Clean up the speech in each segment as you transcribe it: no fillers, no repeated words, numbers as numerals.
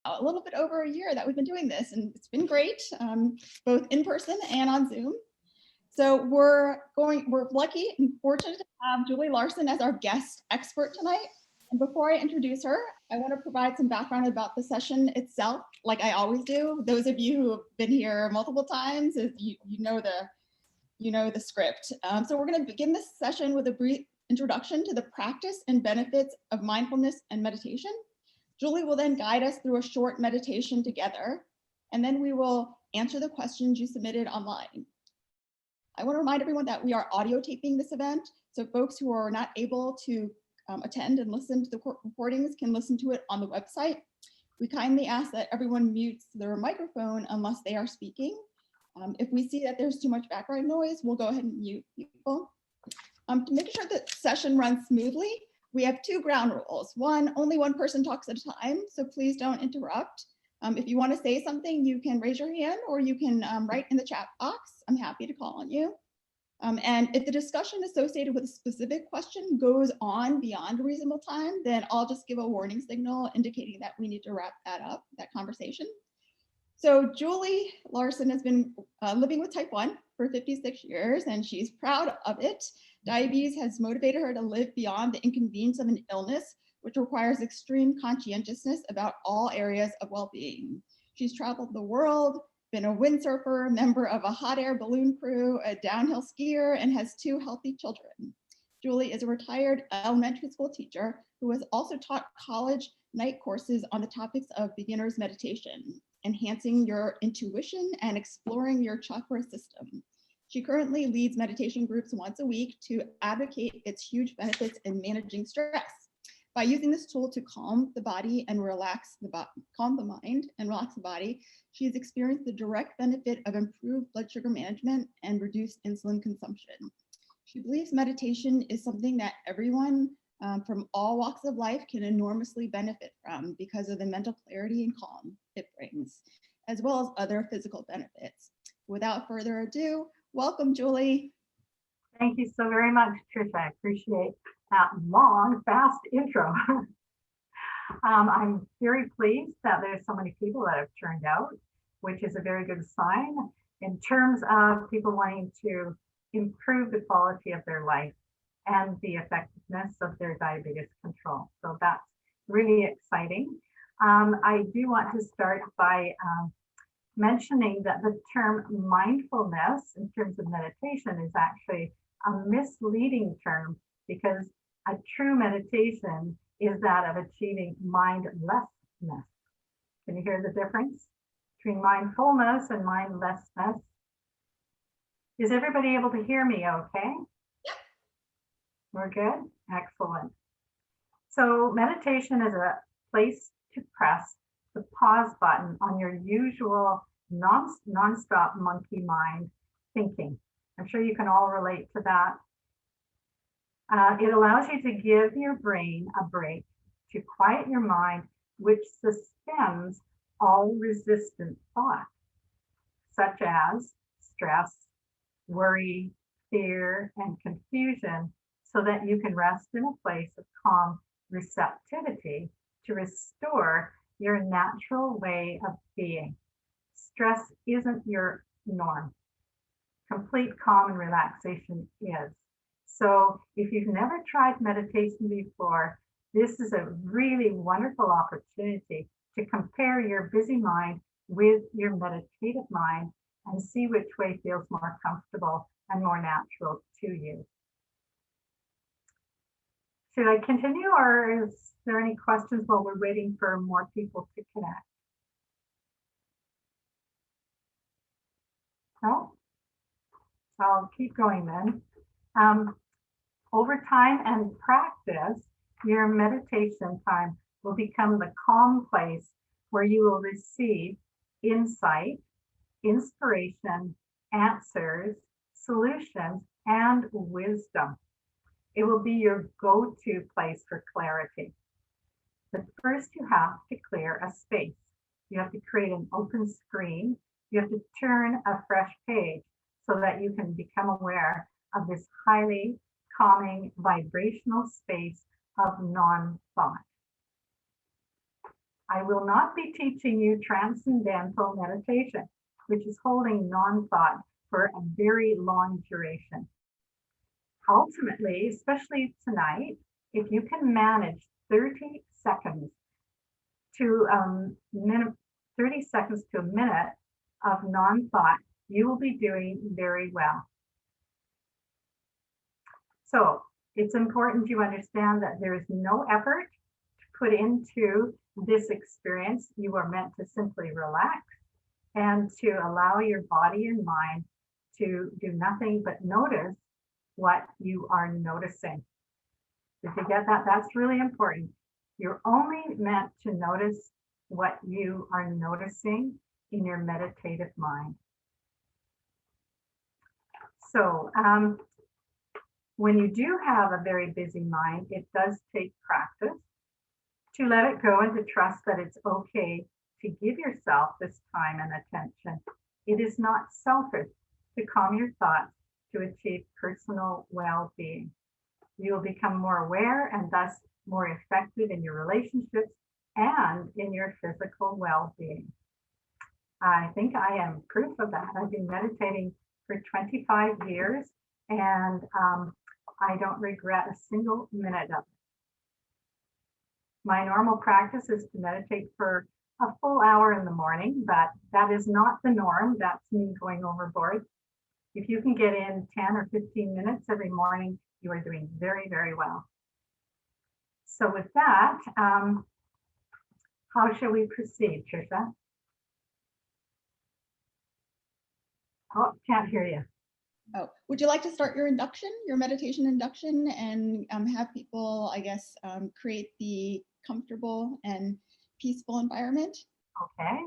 a little bit over a year that we've been doing this, and it's been great, both in person and on Zoom. So we're lucky and fortunate to have Julie Larson as our guest expert tonight. And before I introduce her, I want to provide some background about the session itself, like I always do. Those of you who have been here multiple times, you know the script. So we're going to begin this session with a brief introduction to the practice and benefits of mindfulness and meditation. Julie will then guide us through a short meditation together, and then we will answer the questions you submitted online. I want to remind everyone that we are audio taping this event, so folks who are not able to attend and listen to the recordings can listen to it on the website. We kindly ask that everyone mutes their microphone unless they are speaking. If we see that there's too much background noise, we'll go ahead and mute people. To make sure that session runs smoothly, we have two ground rules. One, only one person talks at a time, so please don't interrupt. If you want to say something, you can raise your hand or you can write in the chat box. I'm happy to call on you. And if the discussion associated with a specific question goes on beyond a reasonable time, then I'll just give a warning signal indicating that we need to wrap that up, that conversation. So Julie Larson has been living with type 1 for 56 years, and she's proud of it. Diabetes has motivated her to live beyond the inconvenience of an illness, which requires extreme conscientiousness about all areas of well-being. She's traveled the world, been a windsurfer, member of a hot air balloon crew, a downhill skier, and has 2 healthy children. Julie is a retired elementary school teacher who has also taught college night courses on the topics of beginner's meditation, enhancing your intuition and exploring your chakra system. She currently leads meditation groups once a week to advocate its huge benefits in managing stress. By using this tool to calm the body and calm the mind and relax the body, she has experienced the direct benefit of improved blood sugar management and reduced insulin consumption. She believes meditation is something that everyone from all walks of life can enormously benefit from because of the mental clarity and calm it brings, as well as other physical benefits. Without further ado, welcome, Julie. Thank you so very much, Tricia. I appreciate that long, fast intro. I'm very pleased that there's so many people that have turned out, which is a very good sign in terms of people wanting to improve the quality of their life and the effectiveness of their diabetes control. So that's really exciting. I do want to start by mentioning that the term mindfulness in terms of meditation is actually a misleading term, because a true meditation is that of achieving mindlessness. Can you hear the difference between mindfulness and mindlessness? Is everybody able to hear me okay? Yep. We're good? Excellent. So meditation is a place to press the pause button on your usual non-stop monkey mind thinking. I'm sure you can all relate to that. It allows you to give your brain a break, to quiet your mind, which suspends all resistant thought, such as stress, worry, fear, and confusion, so that you can rest in a place of calm receptivity to restore your natural way of being. Stress isn't your norm. Complete calm and relaxation is. So if you've never tried meditation before, this is a really wonderful opportunity to compare your busy mind with your meditative mind and see which way feels more comfortable and more natural to you. Should I continue, or is there any questions while we're waiting for more people to connect? No? I'll keep going then. Over time and practice, your meditation time will become the calm place where you will receive insight, inspiration, answers, solutions, and wisdom. It will be your go-to place for clarity. But first, you have to clear a space. You have to create an open screen. You have to turn a fresh page so that you can become aware of this highly calming vibrational space of non-thought. I will not be teaching you transcendental meditation, which is holding non-thought for a very long duration. Ultimately, especially tonight, if you can manage 30 seconds to 30 seconds to a minute of non-thought, you will be doing very well. So it's important you understand that there is no effort to put into this experience. You are meant to simply relax and to allow your body and mind to do nothing but notice what you are noticing. Did you get that? That's really important. You're only meant to notice what you are noticing in your meditative mind. So when you do have a very busy mind, it does take practice to let it go and to trust that it's okay to give yourself this time and attention. It is not selfish to calm your thoughts to achieve personal well-being. You will become more aware and thus more effective in your relationships and in your physical well-being. I think I am proof of that. I've been meditating for 25 years and I don't regret a single minute of it. My normal practice is to meditate for a full hour in the morning, but that is not the norm. That's me going overboard. If you can get in 10 or 15 minutes every morning, you are doing very, very well. So with that, how shall we proceed, Trisha? Oh, can't hear you. Oh, would you like to start your induction, your meditation induction, and have people, I guess, create the comfortable and peaceful environment? Okay.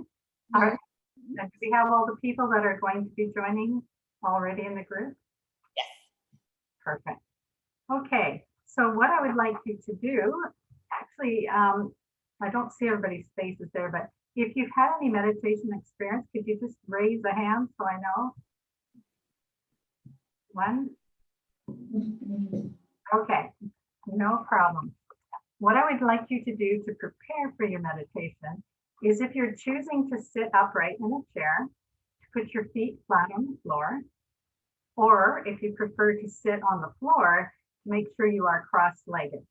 All right. Do we have all the people that are going to be joining already in the group? Yes. Perfect. Okay. So what I would like you to do, actually, I don't see everybody's faces there, but if you've had any meditation experience, could you just raise a hand so I know? One? Okay, no problem. What I would like you to do to prepare for your meditation is, if you're choosing to sit upright in a chair, to put your feet flat on the floor, or if you prefer to sit on the floor, make sure you are cross-legged.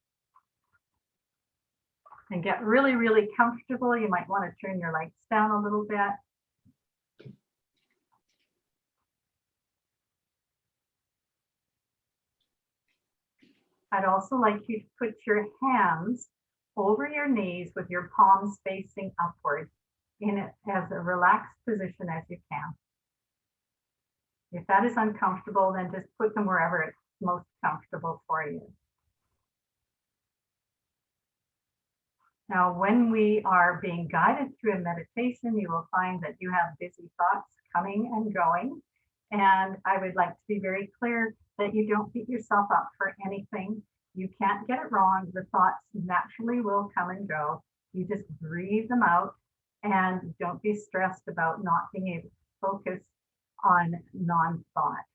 And get really, really comfortable. You might want to turn your legs down a little bit. I'd also like you to put your hands over your knees with your palms facing upward in as a relaxed position as you can. If that is uncomfortable, then just put them wherever it's most comfortable for you. Now, when we are being guided through a meditation, you will find that you have busy thoughts coming and going. And I would like to be very clear that you don't beat yourself up for anything. You can't get it wrong. The thoughts naturally will come and go. You just breathe them out and don't be stressed about not being able to focus on non-thought.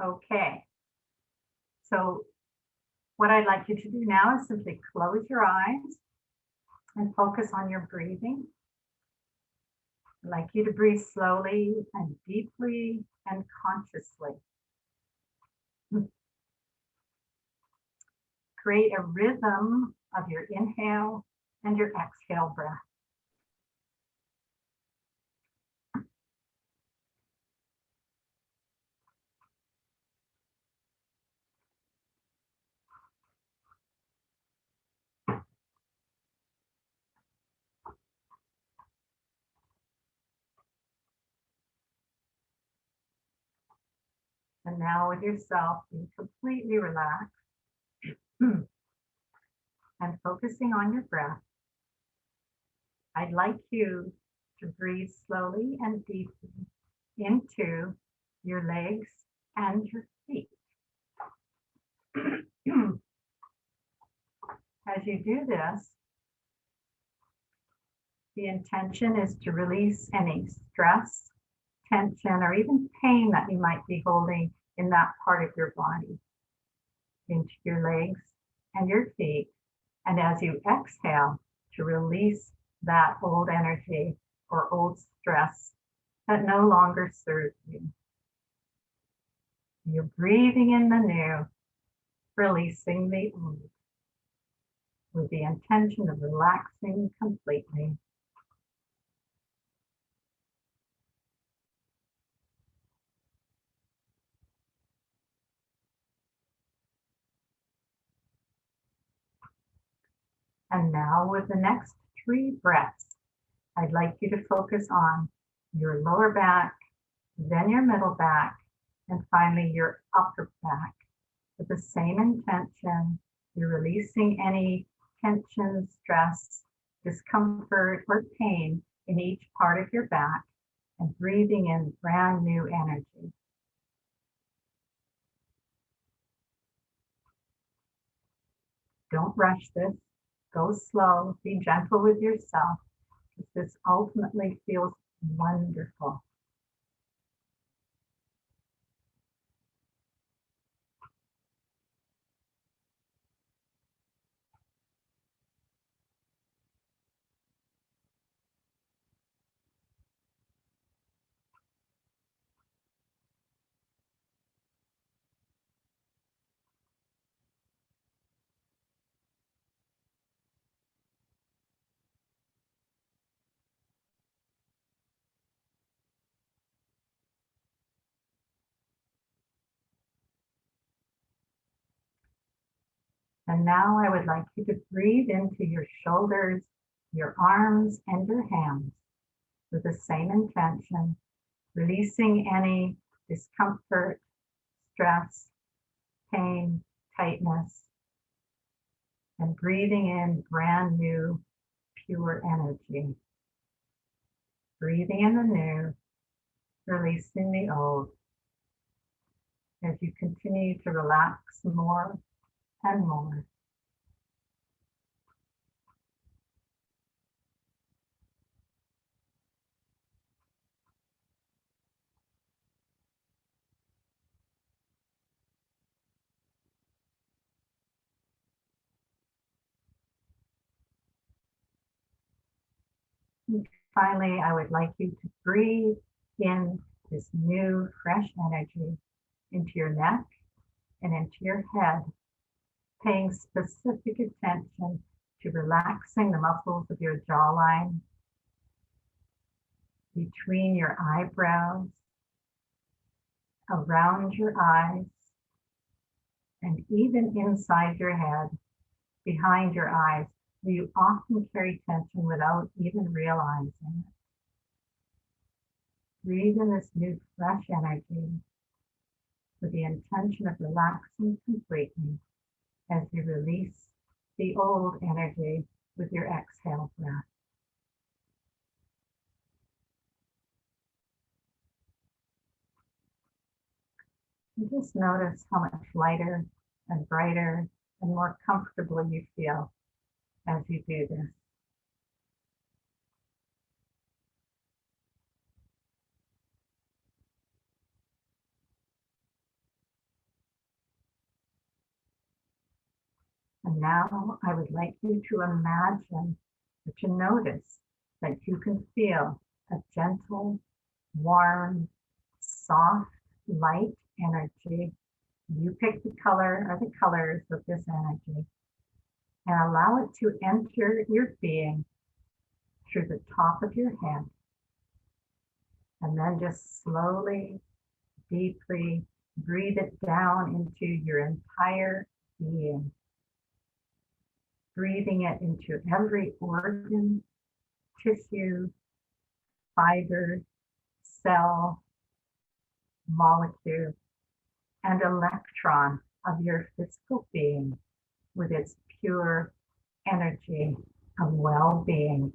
Okay. So what I'd like you to do now is simply close your eyes and focus on your breathing. I'd like you to breathe slowly and deeply and consciously. Create a rhythm of your inhale and your exhale breath. And now with yourself, be completely relaxed and focusing on your breath. I'd like you to breathe slowly and deeply into your legs and your feet. As you do this, the intention is to release any stress, tension, or even pain that you might be holding in that part of your body into your legs and your feet. And as you exhale, to release that old energy or old stress that no longer serves you. You're breathing in the new, releasing the old, with the intention of relaxing completely. And now with the next 3 breaths, I'd like you to focus on your lower back, then your middle back, and finally your upper back. With the same intention, you're releasing any tension, stress, discomfort, or pain in each part of your back and breathing in brand new energy. Don't rush this. Go slow. Be gentle with yourself, because this ultimately feels wonderful. And now I would like you to breathe into your shoulders, your arms, and your hands with the same intention, releasing any discomfort, stress, pain, tightness, and breathing in brand new, pure energy. Breathing in the new, releasing the old, as you continue to relax more and more. And finally, I would like you to breathe in this new, fresh energy into your neck and into your head, paying specific attention to relaxing the muscles of your jawline, between your eyebrows, around your eyes, and even inside your head, behind your eyes, where you often carry tension without even realizing it. Breathe in this new, fresh energy with the intention of relaxing completely as you release the old energy with your exhale breath. And just notice how much lighter and brighter and more comfortable you feel as you do this. And now I would like you to imagine or to notice that you can feel a gentle, warm, soft, light energy. You pick the color or the colors of this energy and allow it to enter your being through the top of your head. And then just slowly, deeply breathe it down into your entire being. Breathing it into every organ, tissue, fiber, cell, molecule, and electron of your physical being with its pure energy of well-being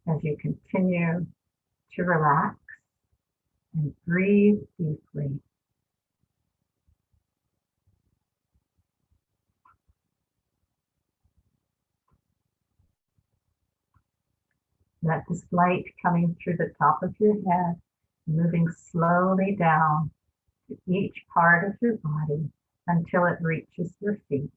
as you continue to relax and breathe deeply. Let this light coming through the top of your head, moving slowly down to each part of your body until it reaches your feet.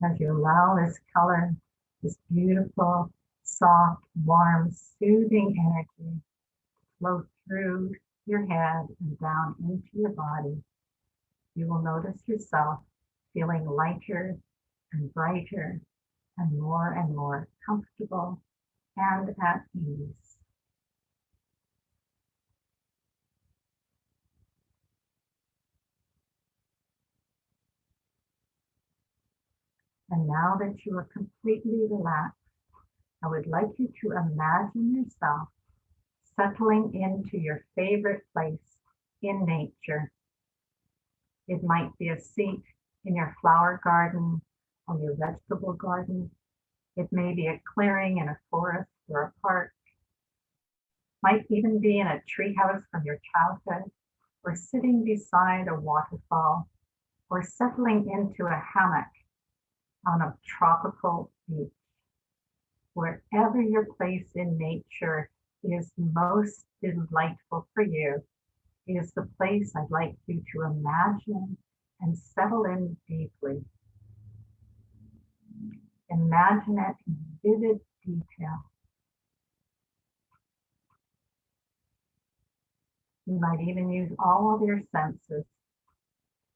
As you allow this color, this beautiful, soft, warm, soothing energy flow through your head and down into your body, you will notice yourself feeling lighter and brighter and more comfortable and at ease. And now that you are completely relaxed, I would like you to imagine yourself settling into your favorite place in nature. It might be a seat in your flower garden or your vegetable garden. It may be a clearing in a forest or a park. Might even be in a treehouse from your childhood, or sitting beside a waterfall, or settling into a hammock on a tropical beach. Wherever your place in nature is most delightful for you is the place I'd like you to imagine and settle in deeply. Imagine it in vivid detail. You might even use all of your senses.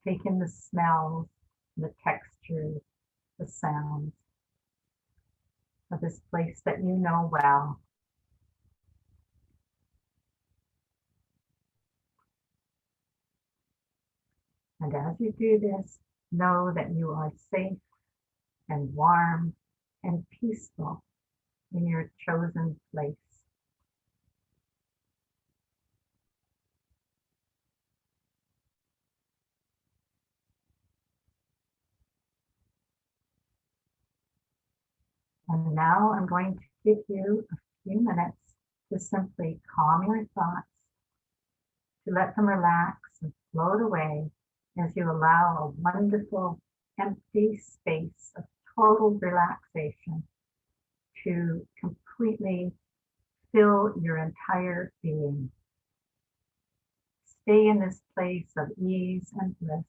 Take in the smells, the textures, the sounds of this place that you know well. And as you do this, know that you are safe and warm and peaceful in your chosen place. And now I'm going to give you a few minutes to simply calm your thoughts, to let them relax and float away as you allow a wonderful empty space of total relaxation to completely fill your entire being. Stay in this place of ease and bliss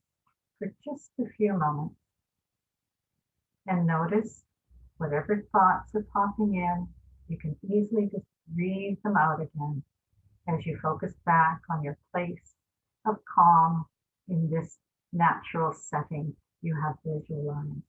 for just a few moments and notice whatever thoughts are popping in, you can easily just breathe them out again as you focus back on your place of calm in this natural setting you have visualized.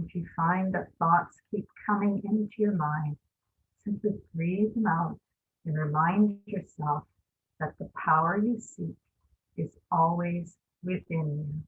If you find that thoughts keep coming into your mind, simply breathe them out and remind yourself that the power you seek is always within you.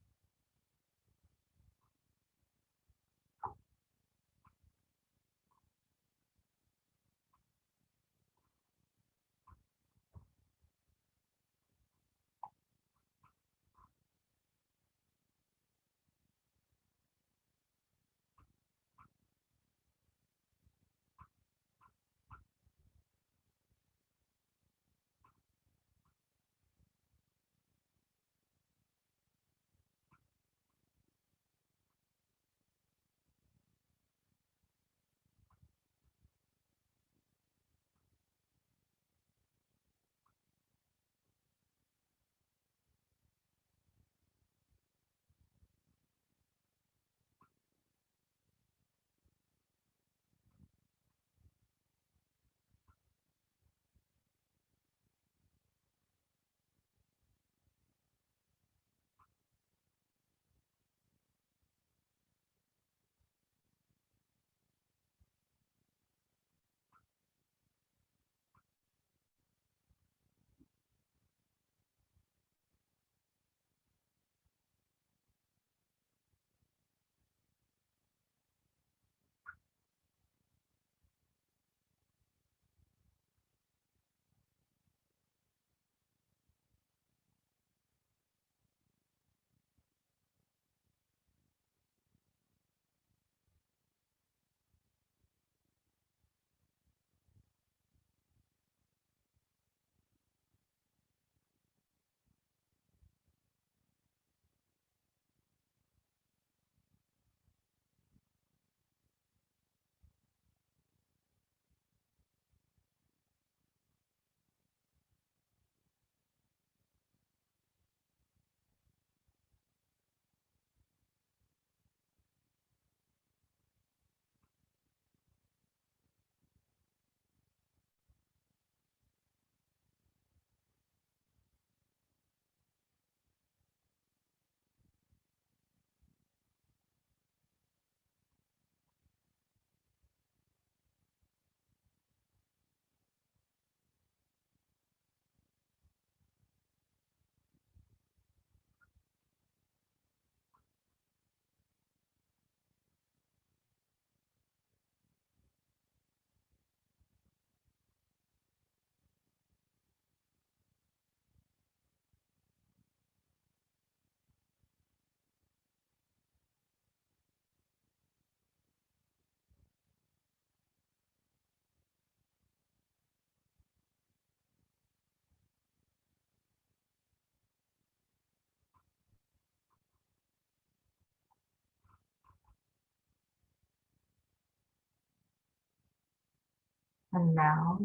And now,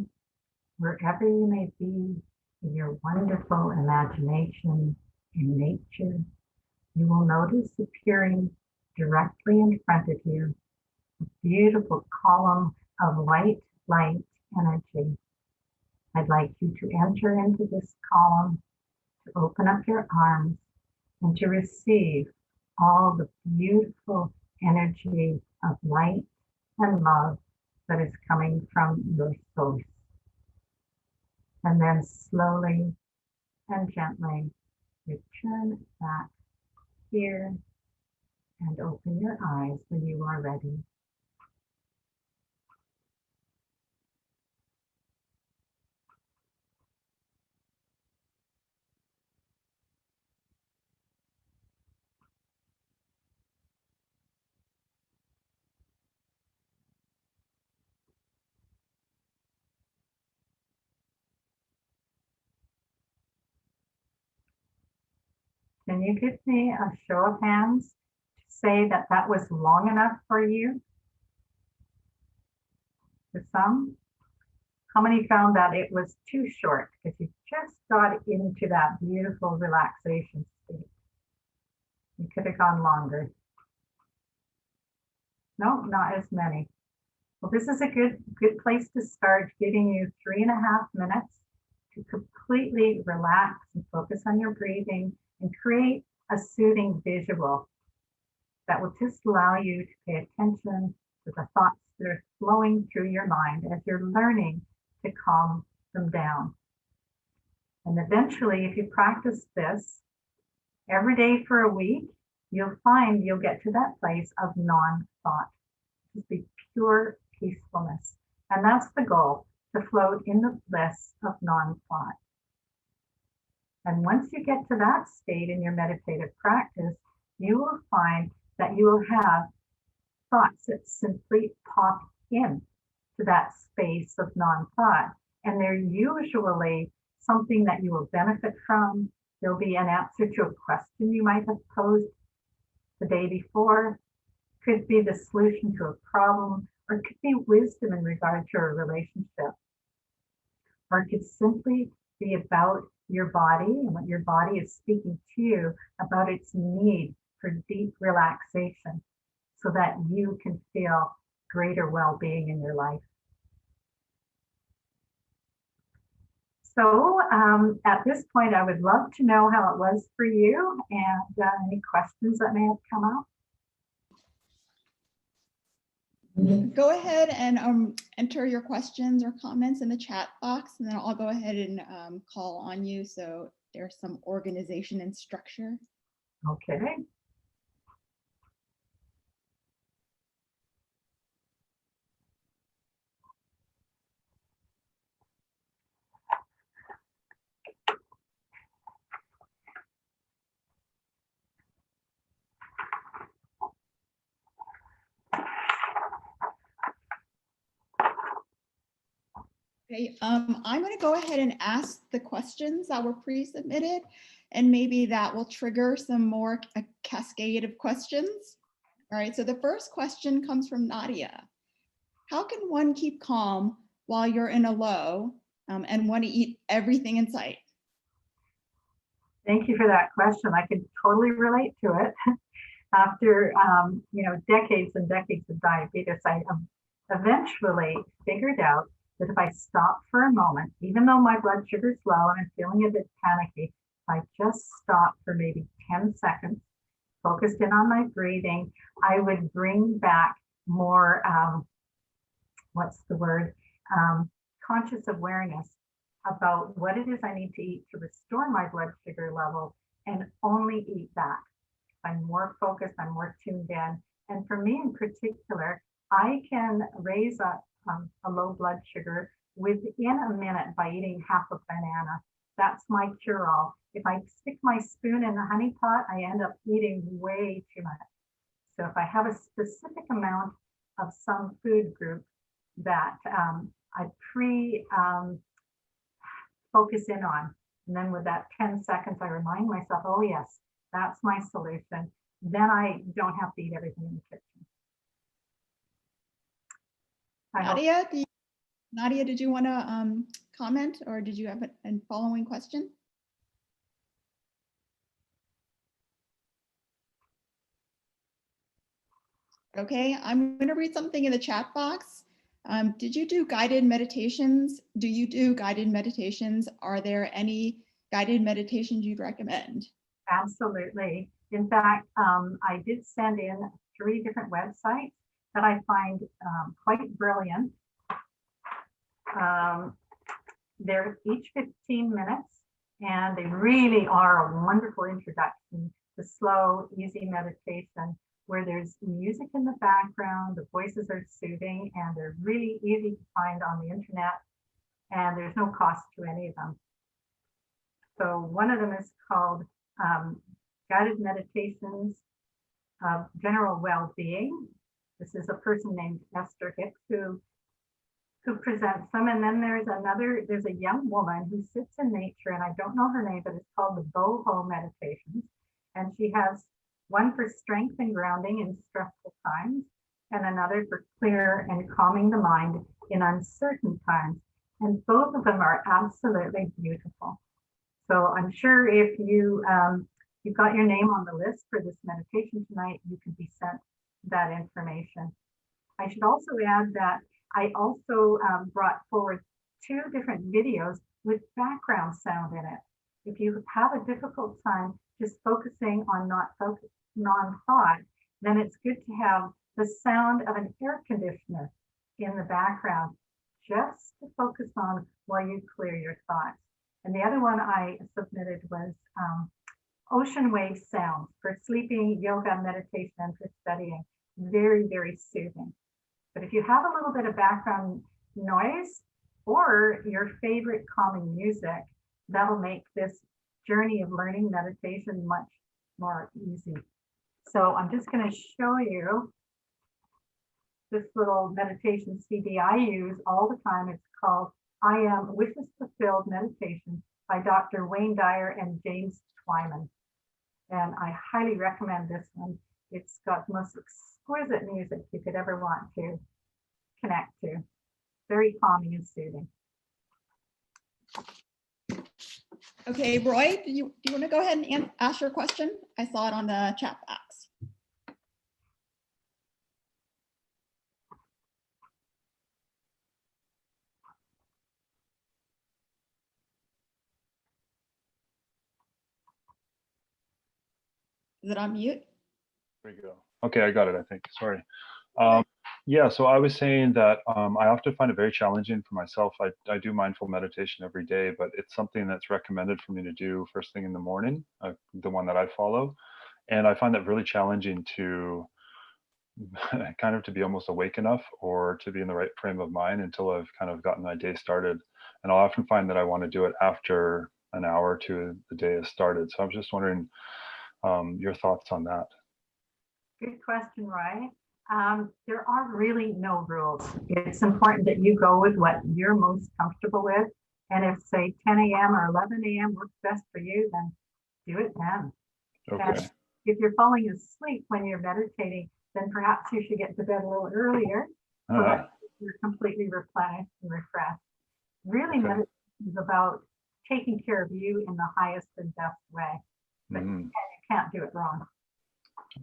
wherever you may be in your wonderful imagination in nature, you will notice appearing directly in front of you a beautiful column of white light energy. I'd like you to enter into this column, to open up your arms, and to receive all the beautiful energy of light and love that is coming from your source. And then slowly and gently return back here and open your eyes when you are ready. Can you give me a show of hands to say that that was long enough for you? For some? How many found that it was too short because you just got into that beautiful relaxation state? You could have gone longer. No, not as many. Well, this is a good place to start, giving you 3.5 minutes to completely relax and focus on your breathing and create a soothing visual that will just allow you to pay attention to the thoughts that are flowing through your mind as you're learning to calm them down. And eventually, if you practice this every day for a week, you'll find you'll get to that place of non-thought, just be pure peacefulness. And that's the goal, to float in the bliss of non-thought. And once you get to that state in your meditative practice, you will find that you will have thoughts that simply pop in to that space of non-thought. And they're usually something that you will benefit from. There'll be an answer to a question you might have posed the day before. Could be the solution to a problem, or it could be wisdom in regard to a relationship. Or it could simply be about your body and what your body is speaking to you about its need for deep relaxation so that you can feel greater well-being in your life. So at this point, I would love to know how it was for you and any questions that may have come up. Go ahead and enter your questions or comments in the chat box, and then I'll go ahead and call on you so there's some organization and structure. Okay. Okay, I'm going to go ahead and ask the questions that were pre-submitted, and maybe that will trigger some more a cascade of questions. All right, so the first question comes from Nadia. How can one keep calm while you're in a low and want to eat everything in sight? Thank you for that question. I can totally relate to it. After decades and decades of diabetes, I eventually figured out that if I stop for a moment, even though my blood sugar is low and I'm feeling a bit panicky, if I just stop for maybe 10 seconds, focused in on my breathing, I would bring back more, conscious awareness about what it is I need to eat to restore my blood sugar level, and only eat that. I'm more focused, I'm more tuned in. And for me in particular, I can raise a low blood sugar within a minute by eating half a banana. That's my cure-all. If I stick my spoon in the honey pot, I end up eating way too much. So if I have a specific amount of some food group that I focus in on, and then with that 10 seconds, I remind myself, oh yes, that's my solution. Then I don't have to eat everything in the kitchen. Nadia, Nadia, did you want to comment, or did you have a following question? Okay, I'm going to read something in the chat box. Did you do guided meditations? Do you do guided meditations? Are there any guided meditations you'd recommend? Absolutely. In fact, I did send in 3 different websites that I find quite brilliant. They're each 15 minutes, and they really are a wonderful introduction to slow, easy meditation where there's music in the background, the voices are soothing, and they're really easy to find on the internet, and there's no cost to any of them. So one of them is called Guided Meditations of General Well-Being. This is a person named Esther Hicks who presents them. And then there's a young woman who sits in nature, and I don't know her name, but it's called the Boho Meditations. And she has one for strength and grounding in stressful times, and another for clear and calming the mind in uncertain times. And both of them are absolutely beautiful. So I'm sure if you've got your name on the list for this meditation tonight, you can be sent that information. I should also add that I also brought forward 2 different videos with background sound in it. If you have a difficult time just focusing on non-thought, then it's good to have the sound of an air conditioner in the background just to focus on while you clear your thoughts. And the other one I submitted was ocean wave sounds for sleeping, yoga, meditation, and for studying. Very, very soothing. But if you have a little bit of background noise or your favorite calming music, that'll make this journey of learning meditation much more easy. So I'm just going to show you this little meditation CD I use all the time. It's called I Am Wishes Fulfilled Meditation by Dr. Wayne Dyer and James Twyman. And I highly recommend this one. It's got the most exquisite music you could ever want to connect to. Very calming and soothing. Okay, Roy, do you want to go ahead and ask your question? I saw it on the chat box. Is it on mute? There we go. Okay, I got it, I think. Sorry. Yeah, so I was saying that I often find it very challenging for myself. I do mindful meditation every day, but it's something that's recommended for me to do first thing in the morning, the one that I follow. And I find that really challenging to kind of to be almost awake enough or to be in the right frame of mind until I've kind of gotten my day started. And I'll often find that I want to do it after an hour or two the day has started. So I'm just wondering your thoughts on that. Good question, Roy. There are really no rules. It's important that you go with what you're most comfortable with. And if, say, 10 a.m. or 11 a.m. works best for you, then do it then. Okay. And if you're falling asleep when you're meditating, then perhaps you should get to bed a little earlier so that you're completely replenished and refreshed. Really, okay. Meditation is about taking care of you in the highest and best way. But you can't do it wrong.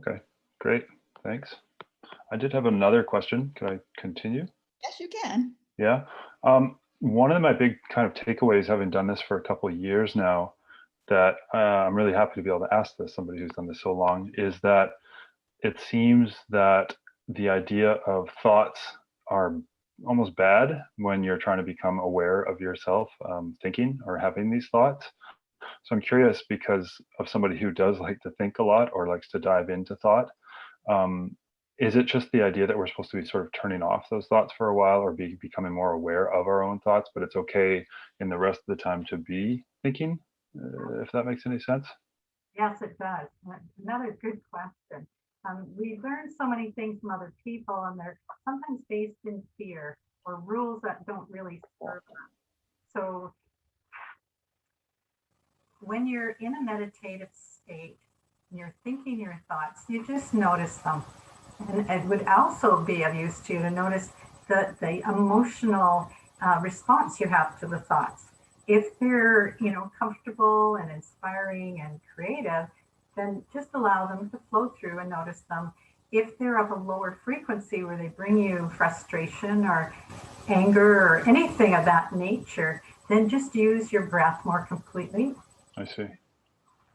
Okay, great. Thanks. I did have another question. Can I continue? Yes, you can. Yeah. One of my big kind of takeaways, having done this for a couple of years now, that I'm really happy to be able to ask this, somebody who's done this so long, is that it seems that the idea of thoughts are almost bad when you're trying to become aware of yourself thinking or having these thoughts. So I'm curious, because of somebody who does like to think a lot or likes to dive into thought, is it just the idea that we're supposed to be sort of turning off those thoughts for a while or becoming more aware of our own thoughts, but it's okay in the rest of the time to be thinking, if that makes any sense? Yes, it does. Another good question. We learn so many things from other people, and they're sometimes based in fear or rules that don't really serve us. So when you're in a meditative state and you're thinking your thoughts, you just notice them. And it would also be of use to you to notice the emotional response you have to the thoughts. If they're, comfortable and inspiring and creative, then just allow them to flow through and notice them. If they're of a lower frequency where they bring you frustration or anger or anything of that nature, then just use your breath more completely. I see.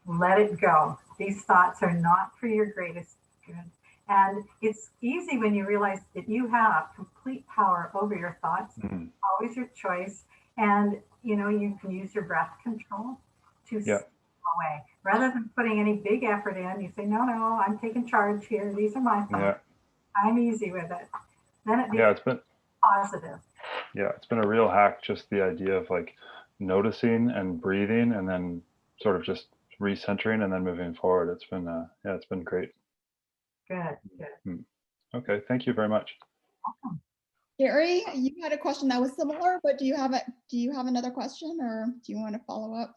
Let it go. These thoughts are not for your greatest good. And it's easy when you realize that you have complete power over your thoughts, always your choice. And, you can use your breath control to step away. Rather than putting any big effort in, you say, no, I'm taking charge here. These are my thoughts. I'm easy with it. Then it becomes it's been positive. Yeah, it's been a real hack, just the idea of like noticing and breathing and then sort of just recentering and then moving forward. It's been great. Good. Okay, thank you very much. Awesome. Gary, you had a question that was similar, but do you have another question, or do you want to follow up?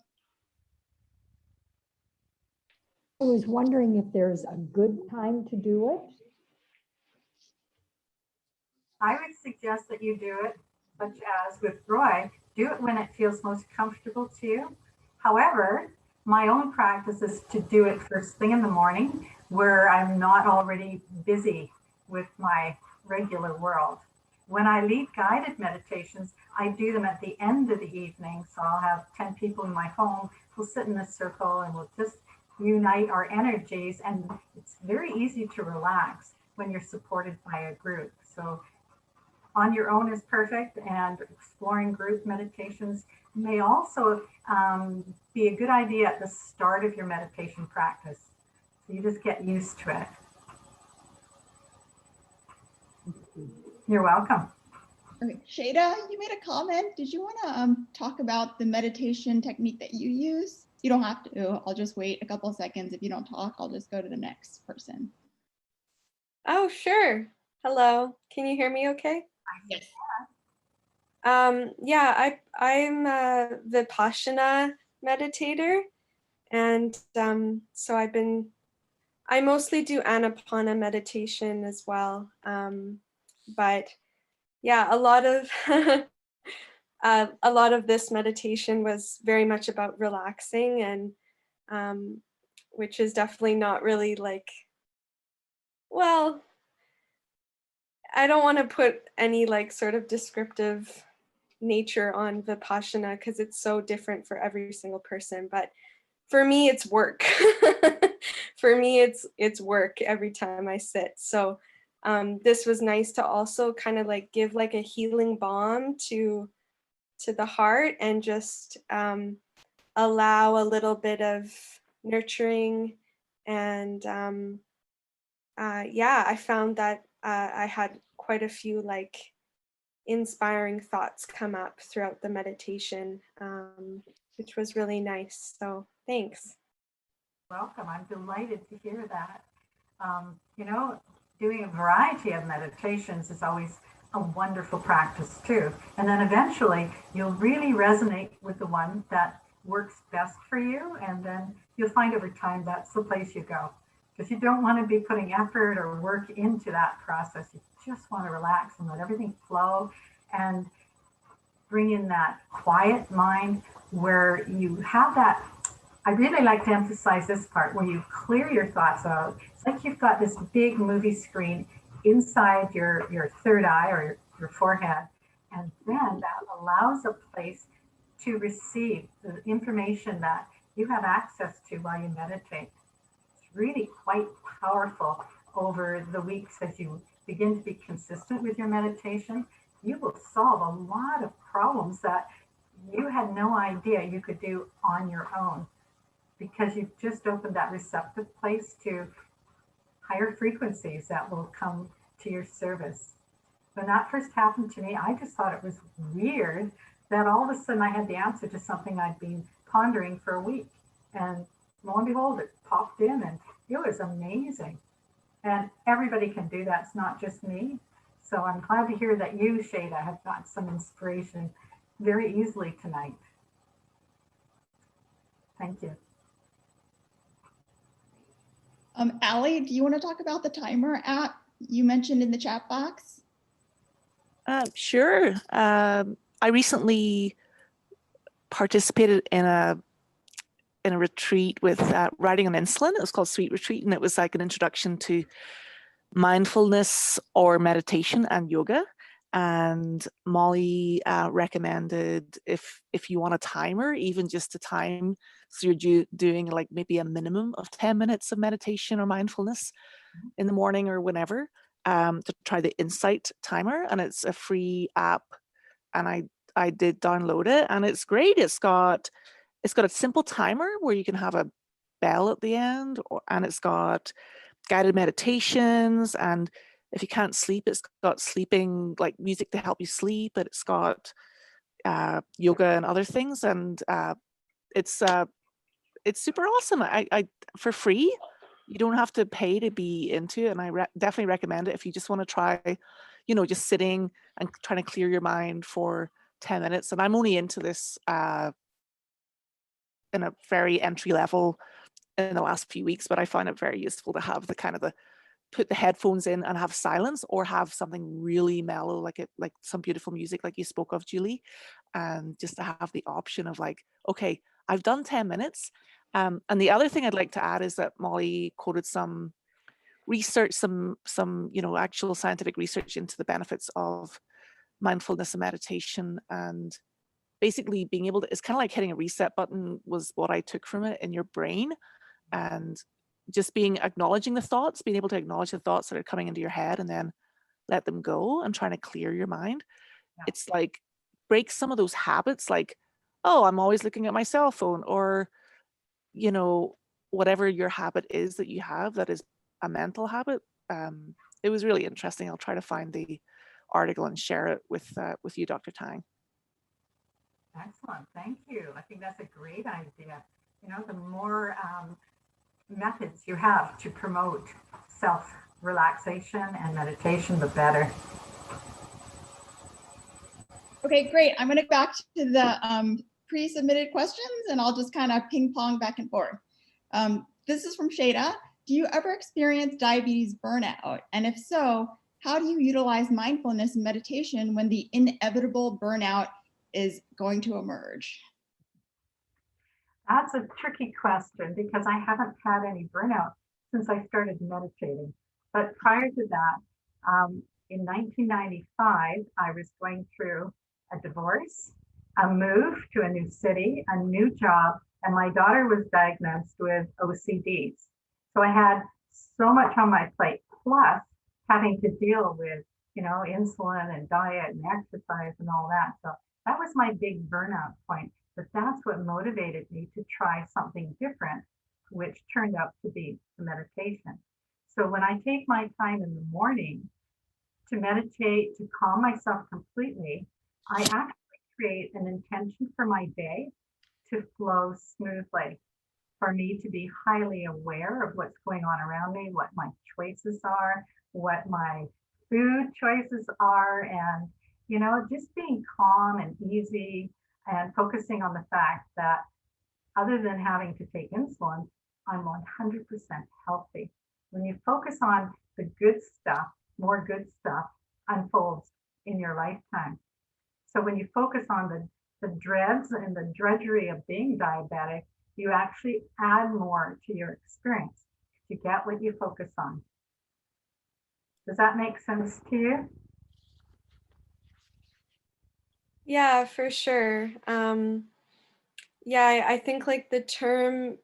I was wondering if there's a good time to do it. I would suggest that you do it, such as with Roy, do it when it feels most comfortable to you. However, my own practice is to do it first thing in the morning where I'm not already busy with my regular world. When I lead guided meditations, I do them at the end of the evening. So I'll have 10 people in my home. We'll sit in a circle and we'll just unite our energies. And it's very easy to relax when you're supported by a group. So on your own is perfect, and exploring group meditations may also be a good idea at the start of your meditation practice. So you just get used to it. You're welcome. Okay. Shada, you made a comment. Did you want to talk about the meditation technique that you use? You don't have to. I'll just wait a couple of seconds. If you don't talk, I'll just go to the next person. Oh, sure. Hello. Can you hear me okay? Yes. I'm a Vipassana meditator, and so I mostly do Anapana meditation as well. But yeah, a lot of this meditation was very much about relaxing, and which is definitely not really like, well, I don't want to put any like sort of descriptive nature on Vipassana because it's so different for every single person. But for me, it's work. For me, it's work every time I sit. So this was nice to also kind of like give like a healing balm to the heart and just allow a little bit of nurturing. And I found that I had quite a few like inspiring thoughts come up throughout the meditation, which was really nice. So thanks. Welcome. I'm delighted to hear that. Doing a variety of meditations is always a wonderful practice too. And then eventually you'll really resonate with the one that works best for you. And then you'll find over time that's the place you go. Because you don't want to be putting effort or work into that process. You just want to relax and let everything flow and bring in that quiet mind where you have that. I really like to emphasize this part where you clear your thoughts out. It's like you've got this big movie screen inside your third eye or your forehead. And then that allows a place to receive the information that you have access to while you meditate. It's really quite powerful over the weeks as you begin to be consistent with your meditation. You will solve a lot of problems that you had no idea you could do on your own, because you've just opened that receptive place to higher frequencies that will come to your service. When that first happened to me, I just thought it was weird that all of a sudden I had the answer to something I'd been pondering for a week. And lo and behold, it popped in and it was amazing. And everybody can do that. It's not just me. So I'm glad to hear that you, Shada, have got some inspiration very easily tonight. Thank you. Allie, do you want to talk about the timer app you mentioned in the chat box? Sure. I recently participated in a retreat with riding on insulin. It was called Sweet Retreat, and it was like an introduction to mindfulness or meditation and yoga. And Molly recommended if you want a timer, even just a time, so you're doing like maybe a minimum of 10 minutes of meditation or mindfulness in the morning or whenever, to try the Insight timer. And it's a free app, and I did download it, and it's great. It's got a simple timer where you can have a bell at the end, and it's got guided meditations, and if you can't sleep, it's got sleeping like music to help you sleep, and it's got yoga and other things, and it's super awesome. I for free. You don't have to pay to be into it, and I definitely recommend it if you just want to try, just sitting and trying to clear your mind for 10 minutes. And I'm only into this in a very entry level in the last few weeks, but I find it very useful to have put the headphones in and have silence, or have something really mellow, like some beautiful music like you spoke of, Julie, and just to have the option of like, okay, I've done 10 minutes. And the other thing I'd like to add is that Molly quoted some research, some actual scientific research into the benefits of mindfulness and meditation, and basically being able to, it's kind of like hitting a reset button was what I took from it in your brain. And just being acknowledging the thoughts, being able to acknowledge the thoughts that are coming into your head and then let them go, and trying to clear your mind. Yeah. It's like break some of those habits, like, oh, I'm always looking at my cell phone, or whatever your habit is that you have that is a mental habit. It was really interesting. I'll try to find the article and share it with you, Dr. Tang. Excellent, thank you. I think that's a great idea. The more methods you have to promote self-relaxation and meditation, the better. Okay, great. I'm going to go back to the pre-submitted questions, and I'll just kind of ping pong back and forth. This is from Shada. Do you ever experience diabetes burnout? And if so, how do you utilize mindfulness and meditation when the inevitable burnout is going to emerge? That's a tricky question, because I haven't had any burnout since I started meditating. But prior to that, in 1995, I was going through a divorce, a move to a new city, a new job, and my daughter was diagnosed with OCDs. So I had so much on my plate, plus having to deal with, insulin and diet and exercise and all that. So that was my big burnout point. But that's what motivated me to try something different, which turned out to be the meditation. So when I take my time in the morning to meditate, to calm myself completely, I actually create an intention for my day to flow smoothly, for me to be highly aware of what's going on around me, what my choices are, what my food choices are, and, just being calm and easy, and focusing on the fact that other than having to take insulin, I'm 100% healthy. When you focus on the good stuff, more good stuff unfolds in your lifetime. So when you focus on the dreads and the drudgery of being diabetic, you actually add more to your experience. You get what you focus on. Does that make sense to you? Yeah, for sure. Yeah, I think like the term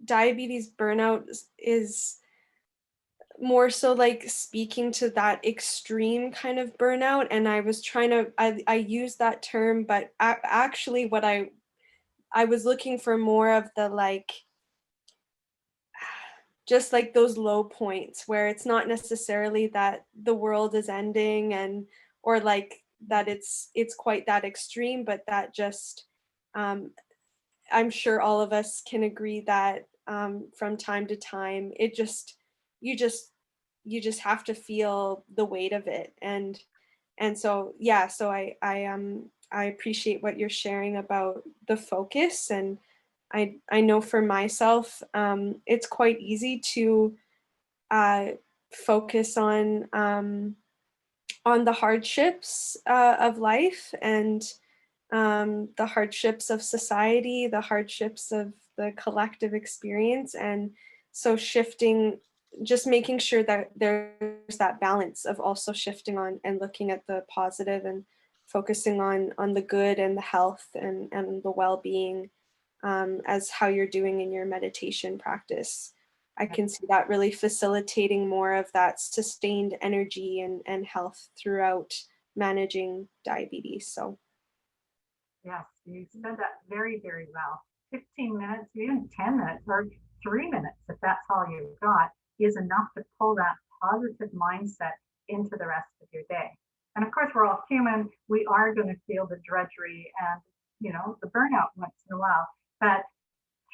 diabetes burnout is more so like speaking to that extreme kind of burnout. And I was trying to, I use that term, but actually what I was looking for more of the like, just like those low points where it's not necessarily that the world is ending or like that it's quite that extreme, but that just, I'm sure all of us can agree that from time to time, you just have to feel the weight of it. And so, yeah, so I appreciate what you're sharing about the focus. And I know for myself, it's quite easy to focus on the hardships of life, and the hardships of society, the hardships of the collective experience. And so shifting, just making sure that there's that balance of also shifting on and looking at the positive and focusing on the good and the health and the well-being, as how you're doing in your meditation practice. I can see that really facilitating more of that sustained energy and health throughout managing diabetes. So Yes, you said that very, very well. 15 minutes, even 10 minutes, or 3 minutes, if that's all you've got, is enough to pull that positive mindset into the rest of your day. And of course, we're all human. We are going to feel the drudgery and, the burnout once in a while. But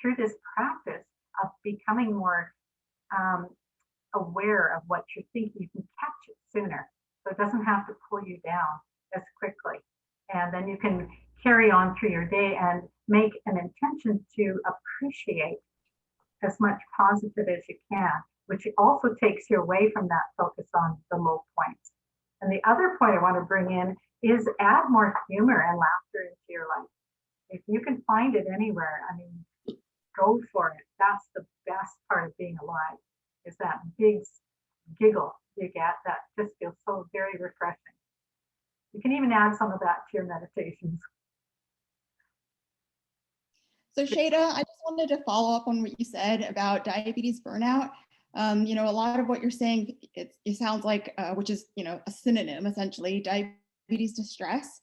through this practice of becoming more aware of what you're thinking, you can catch it sooner. So it doesn't have to pull you down as quickly. And then you can carry on through your day and make an intention to appreciate as much positive as you can, which also takes you away from that focus on the low points. And the other point I want to bring in is add more humor and laughter into your life. If you can find it anywhere, I mean, go for it. That's the best part of being alive, is that big giggle you get that just feels so very refreshing. You can even add some of that to your meditations. So Shada, I just wanted to follow up on what you said about diabetes burnout. A lot of what you're saying, it sounds like, which is, a synonym essentially, diabetes distress.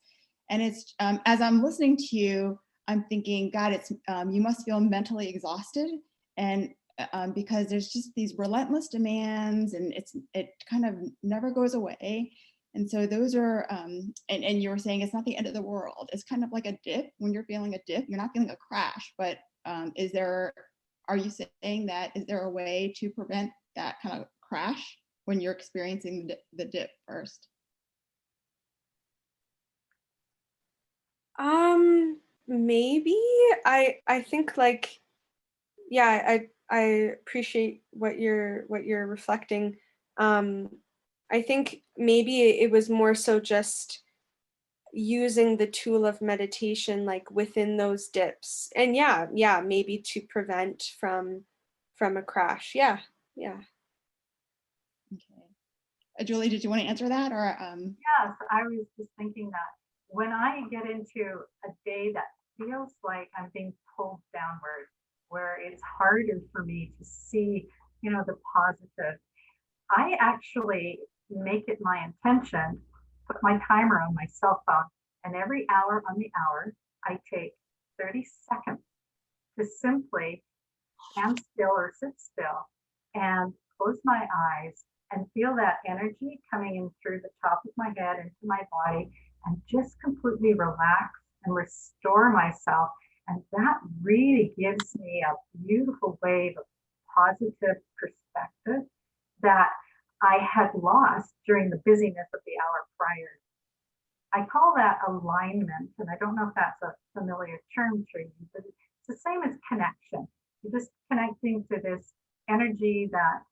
And it's, as I'm listening to you, I'm thinking, God, it's, you must feel mentally exhausted. And because there's just these relentless demands and it kind of never goes away. And so those are, and you were saying it's not the end of the world. It's kind of like a dip. When you're feeling a dip, you're not feeling a crash, but are you saying that, is there a way to prevent that kind of crash when you're experiencing the dip first? Maybe. I think like, yeah, I appreciate what you're reflecting. I think maybe it was more so just using the tool of meditation like within those dips, and yeah, maybe to prevent from a crash. Yeah. Okay. Julie, did you want to answer that, or Yes, I was just thinking that when I get into a day that feels like I'm being pulled downward, where it's harder for me to see, the positive, I actually make it my intention, put my timer on my cell phone, and every hour on the hour, I take 30 seconds to simply stand still or sit still and close my eyes and feel that energy coming in through the top of my head into my body, and just completely relax and restore myself. And that really gives me a beautiful wave of positive perspective that I had lost during the busyness of the hour prior. I call that alignment, and I don't know if that's a familiar term for you, but it's the same as connection. You're just connecting to this energy that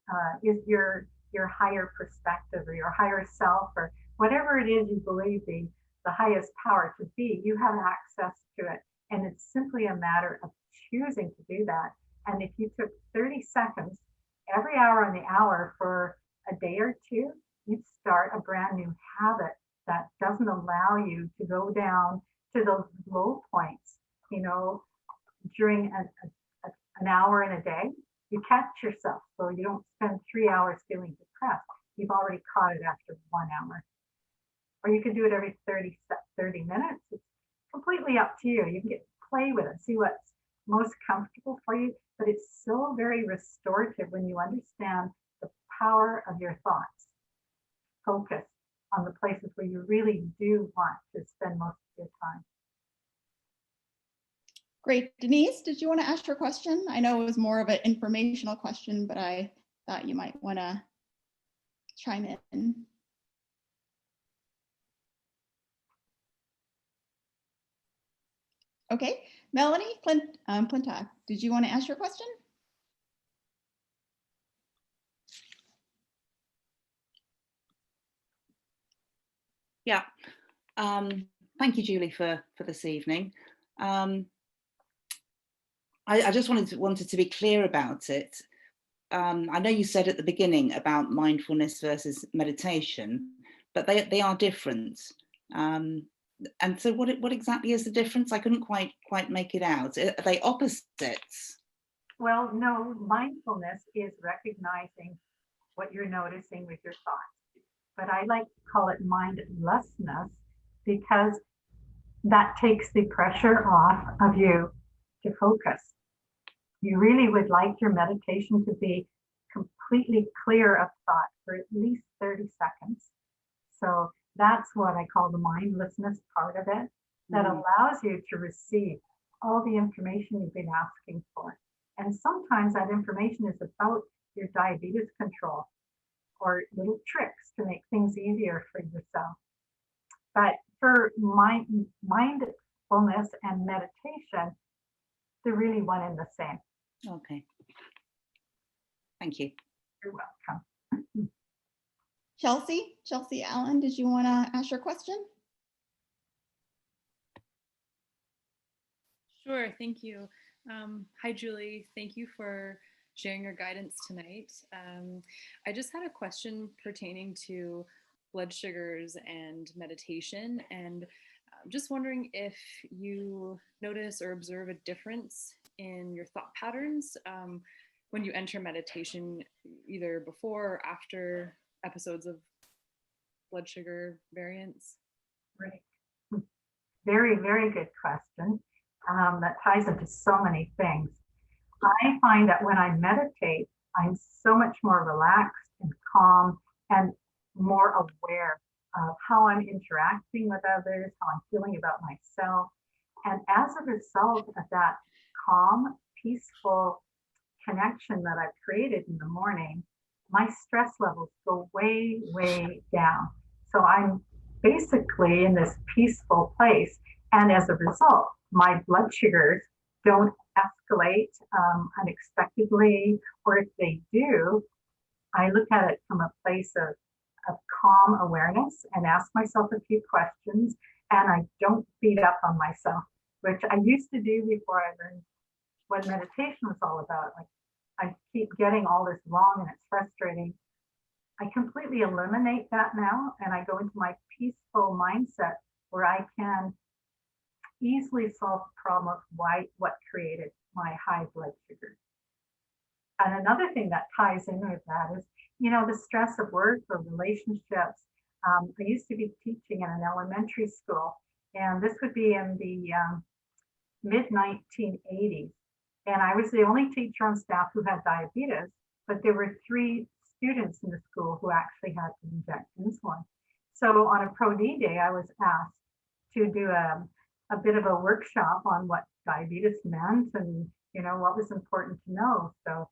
is your higher perspective or your higher self, or whatever it is you believe the highest power to be. You have access to it, and it's simply a matter of choosing to do that. And if you took 30 seconds every hour on the hour for a day or two, you'd start a brand new habit that doesn't allow you to go down to those low points. During an hour in a day, you catch yourself so you don't spend 3 hours feeling depressed. You've already caught it after 1 hour. Or you could do it every 30 minutes. It's completely up to you. You can play with it, see what's most comfortable for you, but it's so very restorative when you understand the power of your thoughts. Focus on the places where you really do want to spend most of your time. Great. Denise, did you want to ask your question? I know it was more of an informational question, but I thought you might want to chime in. Okay, Melanie Plintock, did you want to ask your question? Yeah. thank you, Julie, for this evening. I just wanted to be clear about it. I know you said at the beginning about mindfulness versus meditation, but they are different. And so what exactly is the difference? I couldn't quite make it out. Are they opposites? Well, no, mindfulness is recognizing what you're noticing with your thoughts. But I like to call it mindlessness because that takes the pressure off of you to focus. You really would like your meditation to be completely clear of thought for at least 30 seconds. So that's what I call the mindlessness part of it, that allows you to receive all the information you've been asking for. And sometimes that information is about your diabetes control or little tricks to make things easier for yourself. But for mindfulness and meditation, they're really one and the same. Okay. Thank you. You're welcome. Chelsea Allen, did you want to ask your question? Sure, thank you. Hi, Julie. Thank you for sharing your guidance tonight. I just had a question pertaining to blood sugars and meditation, and I'm just wondering if you notice or observe a difference in your thought patterns when you enter meditation, either before or after episodes of blood sugar variance. Right. Very, very good question. That ties into so many things. I find that when I meditate, I'm so much more relaxed and calm and more aware of how I'm interacting with others, how I'm feeling about myself. And as a result of that calm, peaceful connection that I've created in the morning, my stress levels go way, way down. So I'm basically in this peaceful place. And as a result, my blood sugars don't escalate unexpectedly, or if they do, I look at it from a place of calm awareness and ask myself a few questions, and I don't beat up on myself, which I used to do before I learned what meditation was all about. Like, I keep getting all this wrong and it's frustrating. I completely eliminate that now, and I go into my peaceful mindset where I can easily solve the problem of what created my high blood sugar. And another thing that ties in with that is, the stress of work or relationships. I used to be teaching in an elementary school, and this would be in the mid-1980s. And I was the only teacher on staff who had diabetes, but there were 3 students in the school who actually had to inject insulin. So on a Pro D day, I was asked to do a bit of a workshop on what diabetes meant and, what was important to know. So